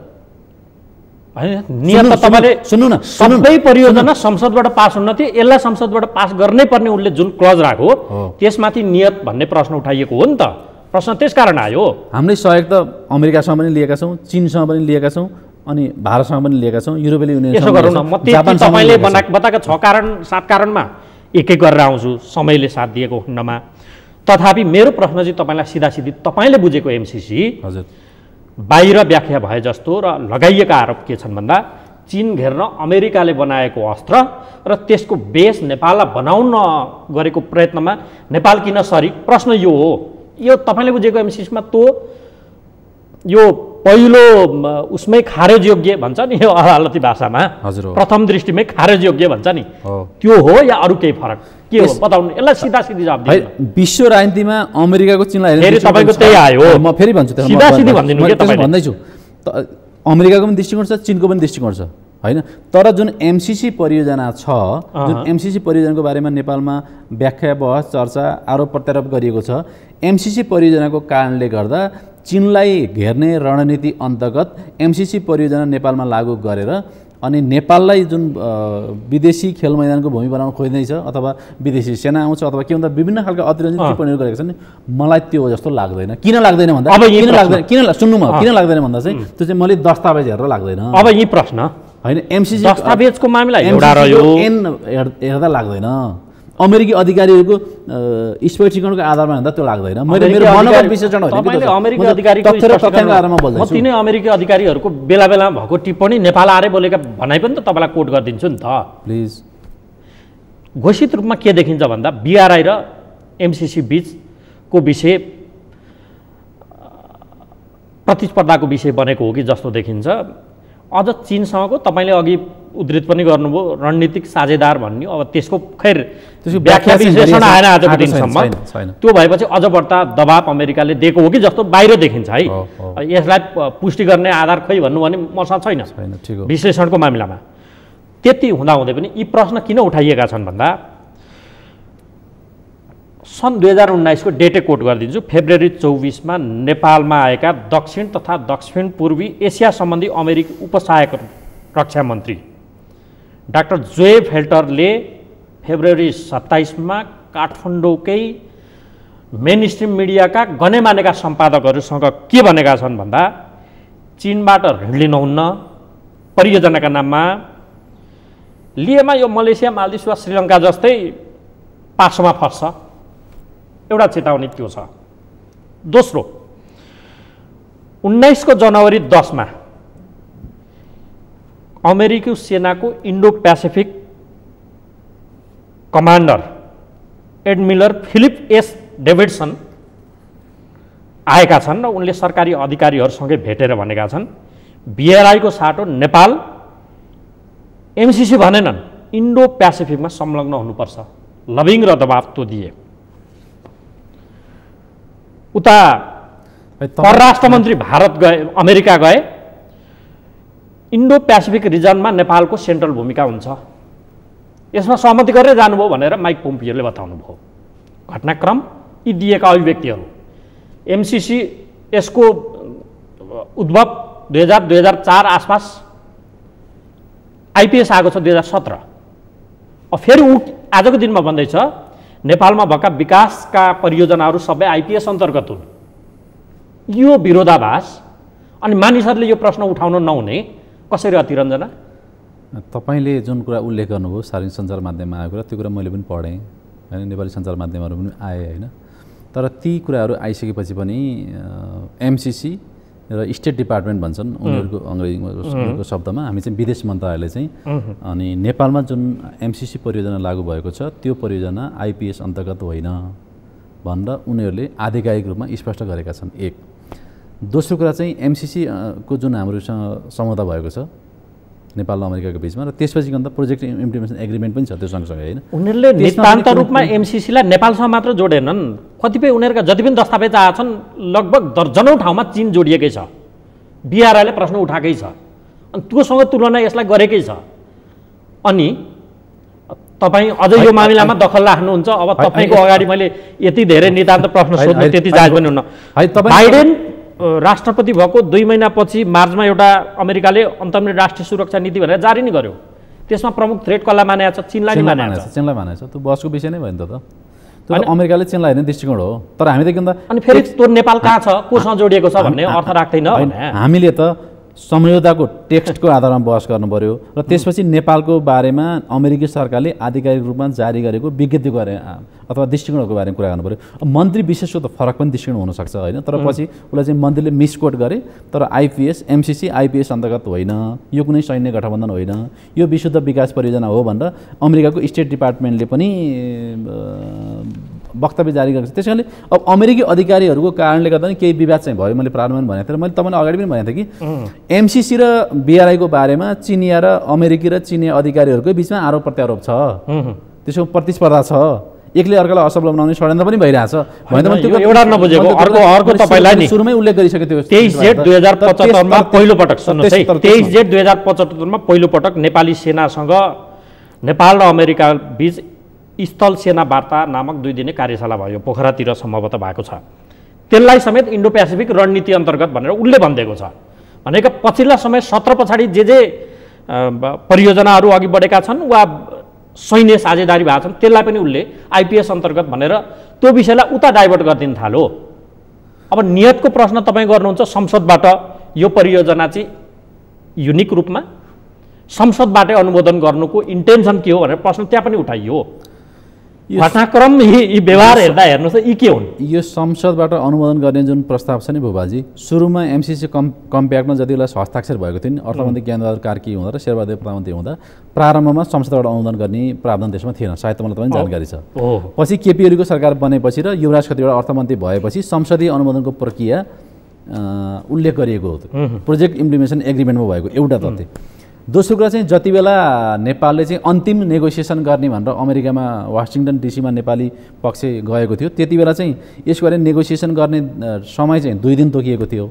नियम त तपाईले सुन्नु न, सबै परियोजना संसदबाट पास हुन्न थियो, यसलाई संसदबाट पास गर्नै पर्ने उनले जुन क्लज राख्यो त्यसमाथि नियत भन्ने प्रश्न उठाइएको हो नि त। प्रश्न त्यसकारण आयो। हामीले सहयोग त अमेरिकासँग पनि लिएका छौँ, चीनसँग पनि लिएका छौँ, अनि भारतसँग पनि लिएका छौँ, युरोपेली युनियन। यसो गरौँ न, म तपाईँले बताएका 6 कारण 7 कारणमा एक एक गरेर आउँछु समयले साथ दिएको खण्डमा। तथापि मेरो प्रश्न चाहिँ तपाईँलाई सिधा सिधी तपाईँले बुझेको एमसिसी हजुर बाहिर व्याख्या भए जस्तो र लगाइएका आरोप के छन् भन्दा चीन घेर्न अमेरिकाले बनाएको अस्त्र र त्यसको बेस नेपाललाई बनाउन गरेको प्रयत्नमा नेपाल किन सरी? प्रश्न यो हो। यो तपाईँले बुझेको एमसिसीमा त यो पहिलो उसमै खारेज योग्य भन्छ नि, यो अदालती भाषामा प्रथम दृष्टिमै खारेज योग्य भन्छ नि, त्यो हो या अरू केही फरक के हो बताउनु? यसलाई सिधा सिधी जवाब दिनु। विश्व राजनीतिमा अमेरिकाको चीनलाई हेर्ने तपाईँको त्यही आयो। म फेरि भन्छु, सिधा सिधी भनिदिनु के तपाईले? भन्दैछु अमेरिकाको पनि दृष्टिकोण छ, चीनको पनि दृष्टिकोण छ होइन। तर जुन एमसिसी परियोजना छ, जुन एमसिसी परियोजनाको बारेमा नेपालमा व्याख्या, बहस, चर्चा, आरोप प्रत्यारोप गरिएको छ, एमसिसी परियोजनाको कारणले गर्दा चीनलाई घेर्ने रणनीति अन्तर्गत एमसिसी परियोजना नेपालमा लागू गरेर अनि नेपाललाई जुन विदेशी खेल मैदानको भूमि बनाउन खोज्दैछ अथवा विदेशी सेना आउँछ अथवा के भन्दा विभिन्न खालका अतिरञ्जित टिप्पणीहरू गरेका छन्, मलाई त्यो जस्तो लाग्दैन। किन लाग्दैन भन्दा किन लाग्दैन भन्दा चाहिँ त्यो चाहिँ मैले दस्तावेज हेरेर लाग्दैन। अब यी प्रश्न होइन, एमसिसी दस्तावेजको मामला एउटा रह्यो, हेर्दा लाग्दैन। अमेरिकी अधिकारीहरूको स्पष्टीकरणको आधारमा हेर्दा त्यो लाग्दैन। मैले मेरो मनोगत विश्लेषण होइन, तपाईले अमेरिकी अधिकारीको तथ्यको आधारमा बोल्दैछु। म तिनै अमेरिकी अधिकारीहरूको बेला बेला भएको टिप्पणी नेपाल आएर बोलेका भनाइ पनि त तपाईँलाई कोट गरिदिन्छु नि त प्लिज। घोषित रूपमा के देखिन्छ भन्दा बिआरआई र एमसिसी बीचको विषय प्रतिस्पर्धाको विषय बनेको हो कि जस्तो देखिन्छ। अझ चीनसँगको तपाईँले अघि उद्धृत पनि गर्नुभयो रणनीतिक साझेदार भन्ने, अब त्यसको खैर व्याख्या विश्लेषण आएन आजको दिनसम्म। त्यो भएपछि अझ बढ्ता दबाब अमेरिकाले दिएको हो कि जस्तो बाहिर देखिन्छ है। यसलाई पुष्टि गर्ने आधार खै भन्नु भने मसँग छैन विश्लेषणको मामिलामा। त्यति हुँदाहुँदै पनि यी प्रश्न किन उठाइएका छन् भन्दा सन् 2019 को डेटे कोट गरिदिन्छु। फेब्रुअरी 24 मा नेपालमा आएका दक्षिण तथा दक्षिण पूर्वी एसिया सम्बन्धी अमेरिकी उपसहायक रक्षा मन्त्री डाक्टर जोए फेल्टरले फेब्रुअरी 27 मा काठमाडौँकै मेन स्ट्रिम मिडियाका गने मानेका सम्पादकहरूसँग के भनेका छन् भन्दा चीनबाट ऋण लिनुहुन्न परियोजनाका नाममा, लिएमा यो मलेसिया मालदिभ्स वा श्रीलङ्का जस्तै पासोमा फस्छ। एउटा चेतावनी त्यो छ। दोस्रो, 19 जनवरी 10 मा अमेरिकी सेनाको Indo Pacific commander admiral Philip S Davidson आएका छन् र उनले सरकारी अधिकारीहरूसँगै भेटेर भनेका छन् BRI को साटो नेपाल MCC भनेनन्, इन्डो पेसिफिकमा संलग्न हुनुपर्छ। लबिङ र दबाब तो दिए। उता परराष्ट्र मन्त्री भारत गए, अमेरिका गए। इन्डो पेसिफिक रिजनमा नेपालको सेन्ट्रल भूमिका हुन्छ, यसमा सहमति गरेर जानुभयो भनेर माइक पोम्पियोले बताउनु भयो। घटनाक्रम यी दिएका अभिव्यक्तिहरू। MCC यसको उद्भव 2004 आसपास, IPS आएको छ 2017। फेरि आजको दिनमा भन्दैछ नेपालमा भएका विकासका परियोजनाहरू सबै IPS अन्तर्गत हुन्। यो विरोधाभास, अनि मानिसहरूले यो प्रश्न उठाउन नहुने कसरी अतिरञ्जना? तपाईँले जुन कुरा उल्लेख गर्नुभयो सार्वजनिक सञ्चार माध्यममा आएको कुरा, त्यो कुरा मैले पनि पढेँ होइन, नेपाली सञ्चार माध्यमहरू पनि आए होइन। तर ती कुराहरू आइसकेपछि पनि MCC र स्टेट डिपार्टमेन्ट भन्छन् उनीहरूको अङ्ग्रेजीको शब्दमा, हामी चाहिँ विदेश मन्त्रालयले चाहिँ अनि नेपालमा जुन MCC परियोजना लागू भएको छ त्यो परियोजना IPS अन्तर्गत होइन भनेर उनीहरूले आधिकारिक रूपमा स्पष्ट गरेका छन्। एक। दोस्रो कुरा चाहिँ MCC को जुन हाम्रोसँग सम्झौता भएको छ नेपाल र अमेरिकाको बिचमा, र त्यसपछि अन्त प्रोजेक्ट इम्प्लिमेन्टेसन एग्रिमेन्ट पनि छ त्यो सँगसँगै होइन। उनीहरूले नितान्त रूपमा MCCलाई नेपालसँग मात्र जोडेनन्, कतिपय उनीहरूका जति पनि दस्तावेज आएछन् लगभग दर्जनौँ ठाउँमा चीन जोडिएकै छ। BRIले प्रश्न उठाएकै छ, अनि त्योसँग तुलना यसलाई गरेकै छ। अनि तपाईँ अझै यो मामिलामा दखल राख्नुहुन्छ। अब तपाईँको अगाडि मैले यति धेरै नितान्त प्रश्न सोध्नु त्यति जायज पनि हुन्न। बाइडेन राष्ट्रपति भएको 2 महिनापछि मार्चमा एउटा अमेरिकाले अन्तर्राष्ट्रिय राष्ट्रिय सुरक्षा नीति भनेर जारी नै गर्यो। त्यसमा प्रमुख थ्रेट कसलाई मानेको छ? चीनलाई नै मानेको छ। चीनलाई मानेको छ। त्यो बसको विषय नै भयो नि त। त्यो अमेरिकाले चीनलाई हेर्ने दृष्टिकोण हो। तर हामी त किन अनि फेरि त्यो नेपाल कहाँ छ, कोसँग जोडिएको छ भन्ने अर्थ राख्दैन। हामीले त सम्झौताको टेक्स्टको आधारमा बहस गर्नु पर्यो र त्यसपछि नेपालको बारेमा अमेरिकी सरकारले आधिकारिक रूपमा जारी गरेको विज्ञप्तिको बारे अथवा दृष्टिकोणको बारेमा कुरा गर्नु पर्यो। मन्त्री विशेषको त फरक पनि दृष्टिकोण हुनसक्छ होइन, तर पछि उसलाई चाहिँ मन्त्रीले मिसकोट गरे। तर MCC IPS अन्तर्गत होइन, यो कुनै सैन्य गठबन्धन होइन, यो विशुद्ध विकास परियोजना हो भनेर अमेरिकाको स्टेट डिपार्टमेन्टले पनि वक्तव्य जारी गरेको छ। त्यस कारणले अब अमेरिकी अधिकारीहरूको कारणले गर्दा नि केही विवाद चाहिँ भयो। मैले प्रारम्भमा भनेको थिएँ र मैले तपाईँलाई अगाडि पनि भनेको थिएँ कि MCC र BRI को बारेमा चिनिया र अमेरिकी र चिनिया अधिकारीहरूकै बिचमा आरोप प्रत्यारोप छ, त्यसको प्रतिस्पर्धा छ, एकले अर्कालाई असफल बनाउने षड्यन्त्र पनि भइरहेछ। एउटा नबुझेको अर्को तपाईँलाई नि सुरुमै उल्लेख गरिसकेको थियो। 23 जेठ 2075 मा पहिलोपटक, सुन्नुहोस् है, 23 जेठ 2075 मा पहिलोपटक नेपाली सेनासँग नेपाल र अमेरिका बीच स्थल सेना वार्ता नामक 2 दिने कार्यशाला भयो। पोखरातिर सम्भवतः भएको छ। त्यसलाई समेत इन्डो पेसिफिक रणनीति अन्तर्गत भनेर उसले भनिदिएको छ। भनेको पछिल्ला समय 17 पछाडि जे परियोजनाहरू अघि बढेका छन् वा सैन्य साझेदारी भएको छन् त्यसलाई पनि उसले IPS अन्तर्गत भनेर त्यो विषयलाई उता डाइभर्ट गरिदिन थाल्यो। अब नियतको प्रश्न तपाईँ गर्नुहुन्छ संसदबाट यो परियोजना चाहिँ युनिक रूपमा संसदबाटै अनुमोदन गर्नुको इन्टेन्सन के हो भनेर प्रश्न त्यहाँ पनि उठाइयो। घटनाक्रम यी व्यवहार हेर्दा हेर्नुहोस् यी के हुन्? यो संसदबाट अनुमोदन गर्ने जुन प्रस्ताव छ नि भूपाजी, सुरुमा MCC कम्प्याक्टमा जति बेला हस्ताक्षर भएको थियो नि अर्थमन्त्री ज्ञानबहादुर कार्की हुँदा र शेरबहादुर प्रधानमन्त्री हुँदा प्रारम्भमा संसदबाट अनुमोदन गर्ने प्रावधान त्यसमा थिएन, सायद तपाईँलाई पनि जानकारी छ। पछि KP ओलीको सरकार बनेपछि र युवराज खत्रीबाट अर्थमन्त्री भएपछि संसदीय अनुमोदनको प्रक्रिया उल्लेख गरिएको हो। प्रोजेक्ट इम्प्लिमेन्टेसन एग्रिमेन्टमा भएको एउटा तथ्य। दोस्रो कुरा चाहिँ जति बेला नेपालले चाहिँ अन्तिम नेगोसिएसन गर्ने भनेर अमेरिकामा वासिङटन DC मा नेपाली पक्ष गएको थियो, त्यति बेला चाहिँ यसको बारे नेगोसिएसन गर्ने समय चाहिँ 2 दिन तोकिएको थियो।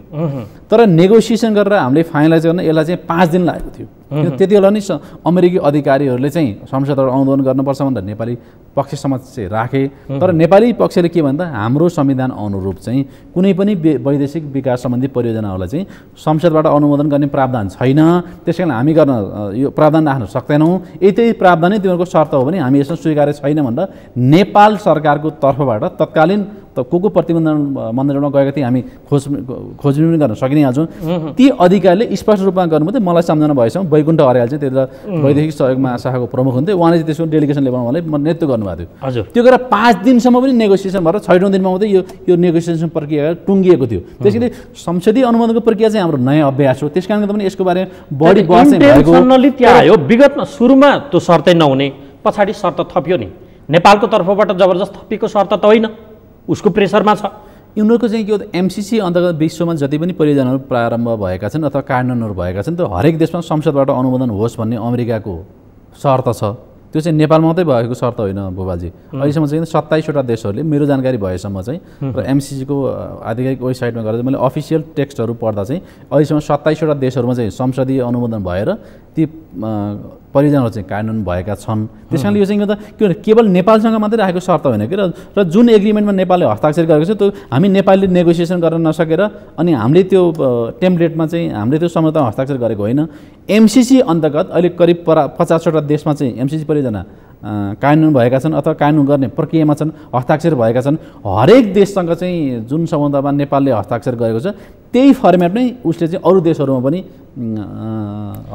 तर नेगोसिएसन गरेर हामीले फाइनलाइज गर्न यसलाई चाहिँ 5 दिन लागेको थियो। त्यति बेला नि अमेरिकी अधिकारीहरूले चाहिँ संसदबाट अनुमोदन गर्नुपर्छ भनेर नेपाली पक्ष समक्ष राखे। तर नेपाली पक्षले के भन्दा हाम्रो संविधान अनुरूप चाहिँ कुनै पनि वैदेशिक विकास सम्बन्धी परियोजनाहरूलाई चाहिँ संसदबाट अनुमोदन गर्ने प्रावधान छैन, त्यसैले हामी गर्न यो प्रावधान राख्न सक्दैनौँ, यही प्रावधानै तिनीहरूको शर्त हो भने हामी यसमा स्वीकार्य छैन भनेर नेपाल सरकारको तर्फबाट तत्कालीन त को प्रतिबन्धन मन्दिरमा गएका थिए हामी खोजबिन पनि गर्न सकिने हाल्छौँ ती अधिकारीले स्पष्ट रूपमा गर्नुभयो मलाई सम्झना भएसम्म वैकुण्ठ अर्याल चाहिँ त्यतिबेला वैदेशिक सहयोग महाशाखाको प्रमुख हुन्थे उहाँले चाहिँ त्यसको डेलिगेसन लेभलमा उहाँले नेतृत्व गर्नुभएको थियो हजुर त्यो गरेर 5 दिनसम्म पनि नेगोसिएसन भएर 6औं दिनमा मात्रै यो नेगोसिएसन प्रक्रिया टुङ्गिएको थियो त्यसैले संसदीय अनुमोदनको प्रक्रिया चाहिँ हाम्रो नयाँ अभ्यास हो त्यसकारणले पनि यसको बारेमा बढी बहस चाहिँ भएको त्यहाँ आयो विगतमा सुरुमा त्यो शर्तै नहुने पछाडि शर्त थपियो नि नेपालको तर्फबाट जबरजस्त थपिएको शर्त त होइन उसको प्रेसरमा छ यिनीहरूको चाहिँ के हो एमसिसी अन्तर्गत विश्वमा जति पनि परियोजनाहरू प्रारम्भ भएका छन् अथवा कार्यान्वयनहरू भएका छन् त्यो हरेक देशमा संसदबाट अनुमोदन होस् भन्ने अमेरिकाको शर्त छ त्यो चाहिँ नेपालमा मात्रै भएको शर्त होइन बुबाजी अहिलेसम्म चाहिँ 27वटा देशहरूले मेरो जानकारी भएसम्म चाहिँ र एमसिसीको आधिकारिक वेबसाइटमा गएर मैले अफिसियल टेक्स्टहरू पढ्दा चाहिँ अहिलेसम्म 27वटा देशहरूमा चाहिँ संसदीय अनुमोदन भएर ती परियोजनाहरू चाहिँ कार्यान्वयन भएका छन् त्यसकारणले यो चाहिँ केवल नेपालसँग मात्रै राखेको शर्त होइन कि र जुन एग्रिमेन्टमा नेपालले हस्ताक्षर गरेको छ त्यो हामी नेपालले नेगोसिएसन गर्न नसकेर अनि हामीले त्यो टेम्प्लेटमा चाहिँ हामीले त्यो सम्झौतामा हस्ताक्षर गरेको होइन एमसिसी अन्तर्गत अहिले करिब 50वटा देशमा चाहिँ एमसिसी परियोजना कार्यान्वयन भएका छन् अथवा कार्यान्वयन गर्ने प्रक्रियामा छन् हस्ताक्षर भएका छन् हरेक देशसँग चाहिँ जुन सम्बन्धमा नेपालले हस्ताक्षर गरेको छ त्यही फर्मेट नै उसले चाहिँ अरू देशहरूमा पनि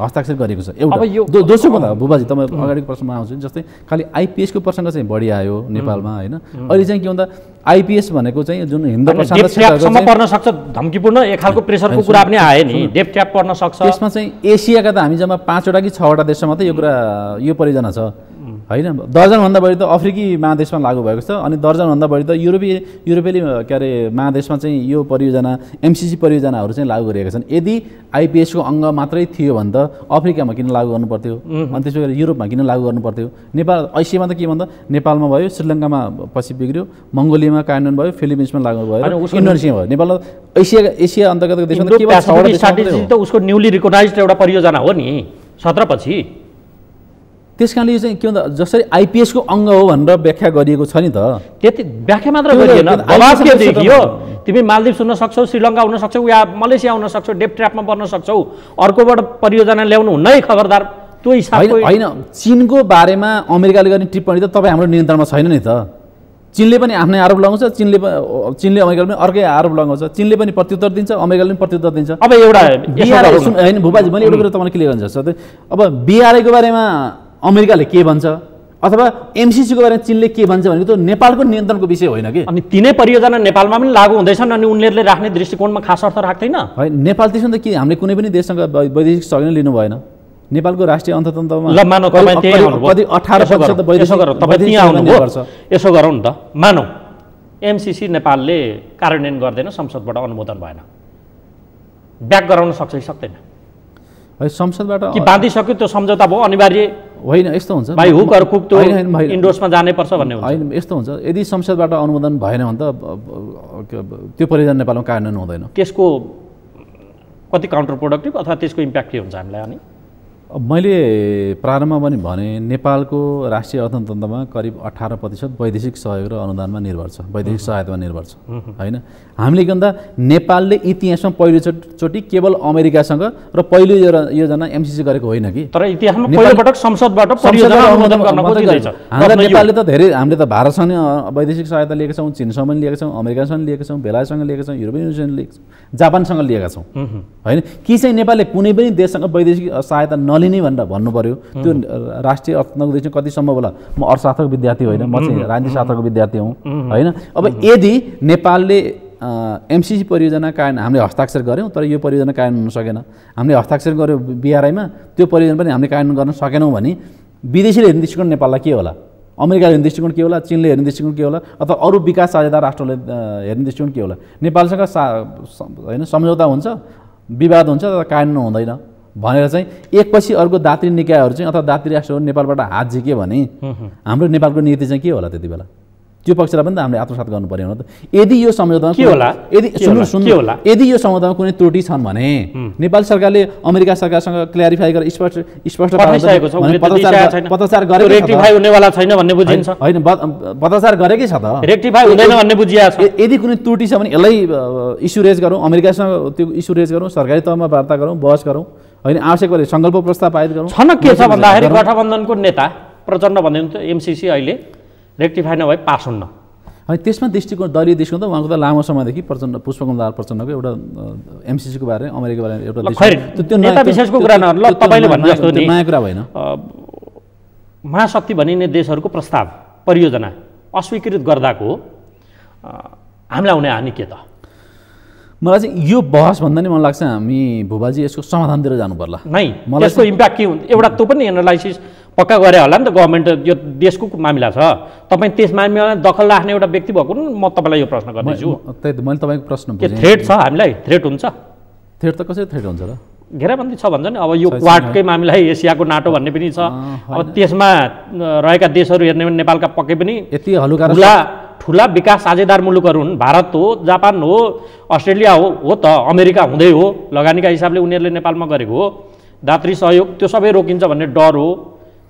हस्ताक्षर गरेको छ एउटा दोस्रो कुरा बुबाजी तपाईँ अगाडिको प्रश्नमा आउँछु जस्तै खालि आइपिएसको प्रसङ्ग चाहिँ बढी आयो नेपालमा होइन अहिले चाहिँ के भन्दा आइपिएस भनेको चाहिँ जुन हिन्द प्रशान्त क्षेत्रसम्म पर्न सक्छ धम्कीपूर्ण एक खालको प्रेसरको कुरा पनि आयो नि डेप ट्याप पर्न सक्छ त्यसमा चाहिँ एसियाका त हामी जम्मा 5वटा कि 6वटा देशमा मात्रै यो कुरा यो परियोजना छ होइन दर्जनभन्दा बढी त अफ्रिकी महादेशमा लागू भएको छ अनि दर्जनभन्दा बढी त युरोपेली के अरे महादेशमा चाहिँ यो परियोजना एमसिसी परियोजनाहरू चाहिँ लागू गरिएका छन् यदि आइपिएसको अङ्ग मात्रै थियो भने त अफ्रिकामा किन लागू गर्नु पर्थ्यो अनि त्यसो गरेर युरोपमा किन लागू गर्नु पर्थ्यो नेपाल एसियामा त के भन्दा नेपालमा भयो श्रीलङ्कामा पछि बिग्रियो मङ्गोलियामा कार्यान्वयन भयो फिलिपिन्समा लागू भयो इन्डोनेसिया भयो नेपालमा एसिया अन्तर्गतको देशमा त उसको न्युली रिकगनाइज्ड एउटा परियोजना हो नि 17 पछि त्यसकारणले यो चाहिँ के भन्दा जसरी आइपिएसको अङ्ग हो भनेर व्याख्या गरिएको छ नि त त्यति व्याख्या मात्र गरिएन दबाब के देखियो तिमी मालदिप्स हुन सक्छौ श्रीलङ्का हुन सक्छौ या मलेसिया हुन सक्छौ डेप ट्र्यापमा पर्न सक्छौ अर्कोबाट परियोजना ल्याउनु हुन्न है खबरदार त्यो हिसाबको होइन चीनको बारेमा अमेरिकाले गर्ने टिप्पणी त तपाईँ हाम्रो नियन्त्रणमा छैन नि त चीनले पनि आफ्नै आरोप लगाउँछ चीनले अमेरिकाले पनि अर्कै आरोप लगाउँछ चीनले पनि प्रत्युत्तर दिन्छ अमेरिकाले पनि प्रत्युत्तर दिन्छ अब एउटा होइन भूपाजी मैले एउटा कुरा तपाईँलाई क्लियर गर्न चाहन्छु अब बिआरआईको बारेमा अमेरिकाले के भन्छ अथवा एमसिसीको बारेमा चीनले के भन्छ भनेको त नेपालको नियन्त्रणको विषय होइन कि अनि तिनै परियोजना नेपालमा पनि लागू हुँदैछन् अनि उनीहरूले राख्ने दृष्टिकोणमा खास अर्थ राख्दैन होइन नेपाल त्यसो त के हामीले कुनै पनि देशसँग वैदेशिक सहयोग लिनु भएन नेपालको राष्ट्रिय अर्थतन्त्रमा कति 18% वैदेशिक यसो गरौँ नि त मानौ एमसिसी नेपालले कार्यान्वयन गर्दैन संसदबाट अनुमोदन भएन ब्याक गराउन सक्छ कि सक्दैन संसदबाट कि बाँधिसक्यो त्यो सम्झौता भयो अनिवार्य होइन यस्तो हुन्छ भाइ हुक अर कुक त्यो इन्डोर्समा जानै पर्छ भन्ने हुन्छ होइन यस्तो हुन्छ यदि संसदबाट अनुमोदन भएन भने त त्यो परियोजना नेपालमा कार्यान्वयन हुँदैन त्यसको कति काउन्टर प्रोडक्टिभ अथवा त्यसको इम्प्याक्ट के हुन्छ हामीलाई अनि मैले प्रारम्भमा पनि भने नेपालको राष्ट्रिय अर्थतन्त्रमा करिब 18% वैदेशिक सहयोग र अनुदानमा निर्भर छ वैदेशिक सहायतामा निर्भर छ होइन हामीले भन्दा नेपालले इतिहासमा पहिलोचोटि केवल अमेरिकासँग र पहिलो योजना एमसिसी गरेको होइन कि तर इतिहासमा पहिलोपटक संसदबाट परियोजना अनुमोदन गर्न खोजिरहेछ नेपालले त धेरै हामीले त भारतसँग वैदेशिक सहायता लिएका छौँ चीनसँग पनि लिएका छौँ अमेरिकासँग लिएका छौँ बेलायतसँग लिएका छौँ युरोपियन युनियनसँग लिएका छौँ जापानसँग लिएका छौँ होइन कि चाहिँ नेपालले कुनै पनि देशसँग वैदेशिक सहायता नलिने भनेर भन्नु पर्यो त्यो राष्ट्रिय अर्थतन्त्रको देशमा कति सम्भव होला म अर्थशास्त्रको विद्यार्थी होइन म चाहिँ राजनीतिशास्त्रको विद्यार्थी हुँ होइन अब यदि नेपालले एमसिसी परियोजना हामीले हस्ताक्षर गऱ्यौँ तर यो परियोजना कार्यान्वयन हुन सकेन हामीले हस्ताक्षर गऱ्यौँ बिआरआईमा त्यो परियोजना पनि हामीले कार्यान्वयन गर्न सकेनौँ भने विदेशीले हेर्ने दृष्टिकोण नेपाललाई के होला अमेरिकाले हेर्ने दृष्टिकोण के होला चीनले हेर्ने दृष्टिकोण के होला अथवा अरू विकास साझेदार राष्ट्रले हेर्ने दृष्टिकोण के होला नेपालसँग होइन सम्झौता हुन्छ विवाद हुन्छ तर कार्यान्वयन हुँदैन भनेर चाहिँ एकपछि अर्को दात्री निकायहरू चाहिँ अथवा दात्री राष्ट्रहरू नेपालबाट हात झिक्यो भने हाम्रो नेपालको नीति चाहिँ के होला त्यति बेला त्यो पक्षलाई पनि त हामीले आत्मसात गर्नु पर्यो त यदि यो सम्झौतामा के होला यदि यो सम्झौतामा कुनै त्रुटि छन् भने नेपाल सरकारले अमेरिका सरकारसँग क्ल्यारिफाई गरेर स्पष्ट पत्रचार गरेकै छ त रेक्टिफाई हुँदैन भन्ने बुझिया छ यदि कुनै त्रुटि छ भने यसलाई इस्यु रेज गरौँ अमेरिकासँग त्यो इस्यु रेज गरौँ सरकारी तहमा वार्ता गरौँ बहस गरौँ होइन आवश्यक परे सङ्कल्प प्रस्ताव पारित गरौँ छन के छ भन्दाखेरि गठबन्धनको नेता प्रचण्ड भन्दै एमसिसी अहिले रेक्टिफाई नभए पास हुन्न अनि त्यसमा दृष्टिकोण दलीय दृष्टिकोण त उहाँको त लामो समयदेखि पुष्पकमल प्रचण्डको एउटा एमसिसीको बारे अमेरिकाको बारे एउटा त्यो नेता विशेषको कुरा नगर्नु ल तपाईँले भन्नु जस्तो नि नयाँ कुरा भएन महाशक्ति भनिने देशहरूको प्रस्ताव परियोजना अस्वीकृत गर्दाको हामीलाई हुने हानि के त मलाई चाहिँ यो बहस भन्दा नि मलाई लाग्छ हामी भूपालजी यसको समाधानतिर जानु पर्ला नै त्यसको इम्प्याक्ट के हुन्छ एउटा त्यो पनि एनालाइसिस पक्का गरे होला नि त गभर्मेन्ट यो देशको मामिला छ तपाईँ त्यस मामिलामा दखल राख्ने एउटा व्यक्ति भएको म तपाईँलाई यो प्रश्न गर्दैछु त्यही मैले तपाईँको प्रश्न के थ्रेट छ हामीलाई थ्रेट हुन्छ थ्रेट त कसरी थ्रेट हुन्छ र घेराबन्दी छ भन्छ नि अब यो क्वाडकै मामिला एसियाको नाटो भन्ने पनि छ अब त्यसमा रहेका देशहरू हेर्ने भने नेपालका पक्कै पनि यति हलुका ठुला विकास साझेदार मुलुकहरू हुन् भारत हो जापान हो अस्ट्रेलिया हो त अमेरिका हुँदै हो लगानीका हिसाबले उनीहरूले नेपालमा गरेको हो दात्री सहयोग त्यो सबै रोकिन्छ भन्ने डर हो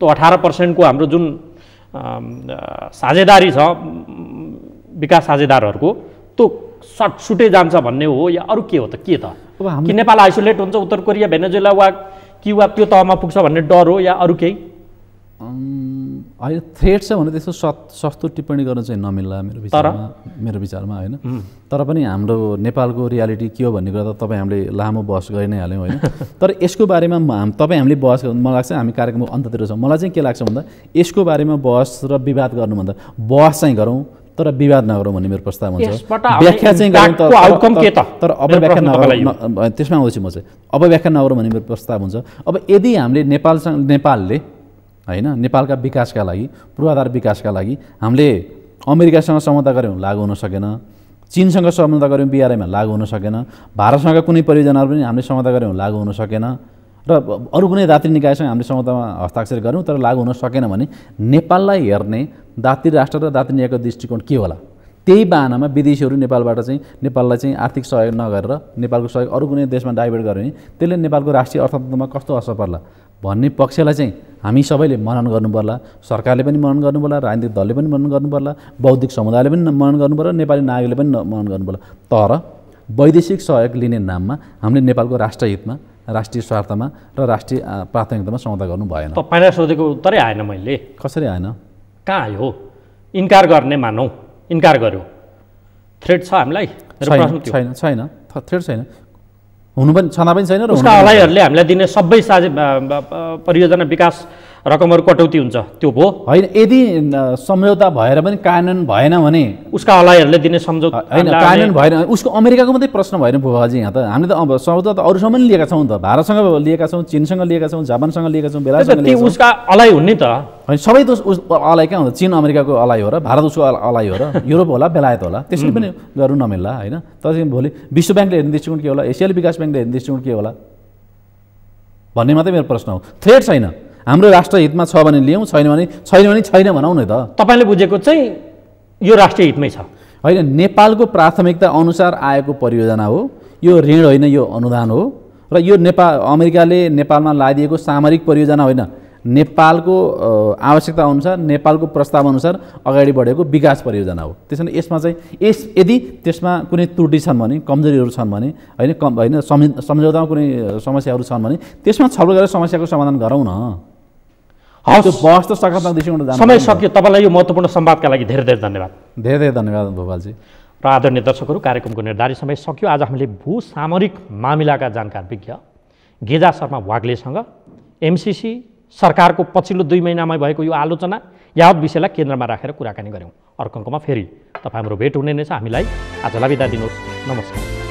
त्यो 18% को हाम्रो जुन साझेदारी छ विकास साझेदारहरूको त्यो सुटै जान्छ भन्ने हो या अरू के हो त के त कि नेपाल आइसोलेट हुन्छ उत्तर कोरिया भेनेजुएला वा त्यो तहमा पुग्छ भन्ने डर हो या अरू केही होइन थ्रेट छ भने त्यस्तो सस्तो टिप्पणी गर्न चाहिँ नमिल्ला मेरो विचारमा होइन तर पनि हाम्रो नेपालको रियालिटी के हो भन्ने कुरा त तपाईँ हामीले लामो बहस गरि नै हाल्यौँ होइन तर यसको बारेमा तपाईँ हामीले बहस गर्नु मलाई लाग्छ हामी कार्यक्रमको अन्ततिर छौँ मलाई चाहिँ के लाग्छ भन्दा यसको बारेमा बहस र विवाद गर्नुभन्दा बहस चाहिँ गरौँ तर विवाद नगरौँ भन्ने मेरो प्रस्ताव हुन्छ व्याख्या चाहिँ गरौँ तर अपव्याख्या नगरौँ त्यसमा आउँछु म चाहिँ अपव्याख्या नगरौँ भन्ने मेरो प्रस्ताव हुन्छ अब यदि हामीले नेपालले होइन नेपालका विकासका लागि पूर्वाधार विकासका लागि हामीले अमेरिकासँग सम्झौता गऱ्यौँ लागु हुन सकेन चीनसँग सम्झौता गऱ्यौँ बिआरआईमा लागु हुन सकेन भारतसँग कुनै परियोजनाहरू पनि हामीले सम्झौता गऱ्यौँ लागु हुन सकेन र अरू कुनै दात्री निकायसँग हामीले सम्झौतामा हस्ताक्षर गऱ्यौँ तर लागु हुन सकेन भने नेपाललाई हेर्ने दात्री राष्ट्र र दात्री निकायको दृष्टिकोण के होला त्यही बाहनामा विदेशीहरू नेपालबाट चाहिँ नेपाललाई चाहिँ आर्थिक सहयोग नगरेर नेपालको सहयोग अरू कुनै देशमा डाइभर्ट गर्यो भने त्यसले नेपालको राष्ट्रिय अर्थतन्त्रमा कस्तो असर पर्ला भन्ने पक्षलाई चाहिँ हामी सबैले मनन गर्नु पर्ला सरकारले पनि मनन गर्नु पर्ला राजनीतिक दलले पनि मनन गर्नु पर्ला बौद्धिक समुदायले पनि मनन गर्नु पर्ला नेपाली नागरिकले पनि मनन गर्नु पर्ला तर वैदेशिक सहयोग लिने नाममा हामीले नेपालको राष्ट्रहितमा राष्ट्रिय स्वार्थमा र राष्ट्रिय प्राथमिकतामा सम्झौता गर्नु भएन तपाईँलाई सोधेको उत्तरै आएन मैले कसरी आएन कहाँ आयो इन्कार गर्ने मानौ इन्कार गर्यो थ्रेट छ हामीलाई छैन थ्रेट छैन हुनु पनि छँदा पनि छैन र उसका अलाइहरूले हामीलाई दिने सबै परियोजना विकास रकमहरू कटौती हुन्छ त्यो भयो होइन यदि सम्झौता भएर पनि कानुन भएन भने उसका अलाइहरूले दिने सम्झौता होइन कानुन भएन उसको अमेरिकाको मात्रै प्रश्न भएन भुवाजी यहाँ त हामीले त अब सम्झौता त अरूसँग पनि लिएका छौँ त भारतसँग लिएका छौँ चीनसँग लिएका छौँ जापानसँग लिएका छौँ बेलायतसँग लिएका छौँ उसका अलाइ हुने त होइन सबै त अलाइ कहाँ हुन्छ चीन अमेरिकाको अलाइ हो र भारत उसको अलाइ हो र युरोप होला बेलायत होला त्यसरी पनि गर्नु नमिल्ला होइन तर भोलि विश्व ब्याङ्कले हेर्ने दृष्टिकोण के होला एसियाली विकास ब्याङ्कले हेर्ने दृष्टिकोण के होला भन्ने मात्रै मेरो प्रश्न हो थ्रेट छैन हाम्रो राष्ट्रहितमा छ भने लियौँ छैन भने छैन भनौँ न त तपाईँले बुझेको चाहिँ यो राष्ट्रिय हितमै छ होइन नेपालको प्राथमिकता अनुसार आएको परियोजना हो यो ऋण होइन यो अनुदान हो र यो अमेरिकाले नेपालमा लगाइदिएको सामरिक परियोजना होइन नेपालको आवश्यकता अनुसार नेपालको प्रस्ताव अनुसार अगाडि बढेको विकास परियोजना हो त्यसैले यसमा चाहिँ यदि त्यसमा कुनै त्रुटि छन् भने कमजोरीहरू छन् भने होइन सम्झौतामा कुनै समस्याहरू छन् भने त्यसमा छलफल गरेर समस्याको समाधान गरौँ न बहस त सकारात्मक दृष्टिकोण समय सक्यो तपाईँलाई यो महत्त्वपूर्ण संवादका लागि धेरै धेरै धन्यवाद धेरै धन्यवाद भोपालजी र आदरणीय दर्शकहरू कार्यक्रमको निर्धारित समय सक्यो आज हामीले भूसामरिक मामिलाका जानकार विज्ञ गेजा शर्मा वाग्लेसँग एमसिसी सरकारको पछिल्लो 2 महिनामा भएको यो आलोचना यावत विषयलाई केन्द्रमा राखेर कुराकानी गऱ्यौँ अर्को अङ्कमा फेरि तपाईँ हाम्रो भेट हुने नै छ हामीलाई आजलाई बिदा दिनुहोस् नमस्कार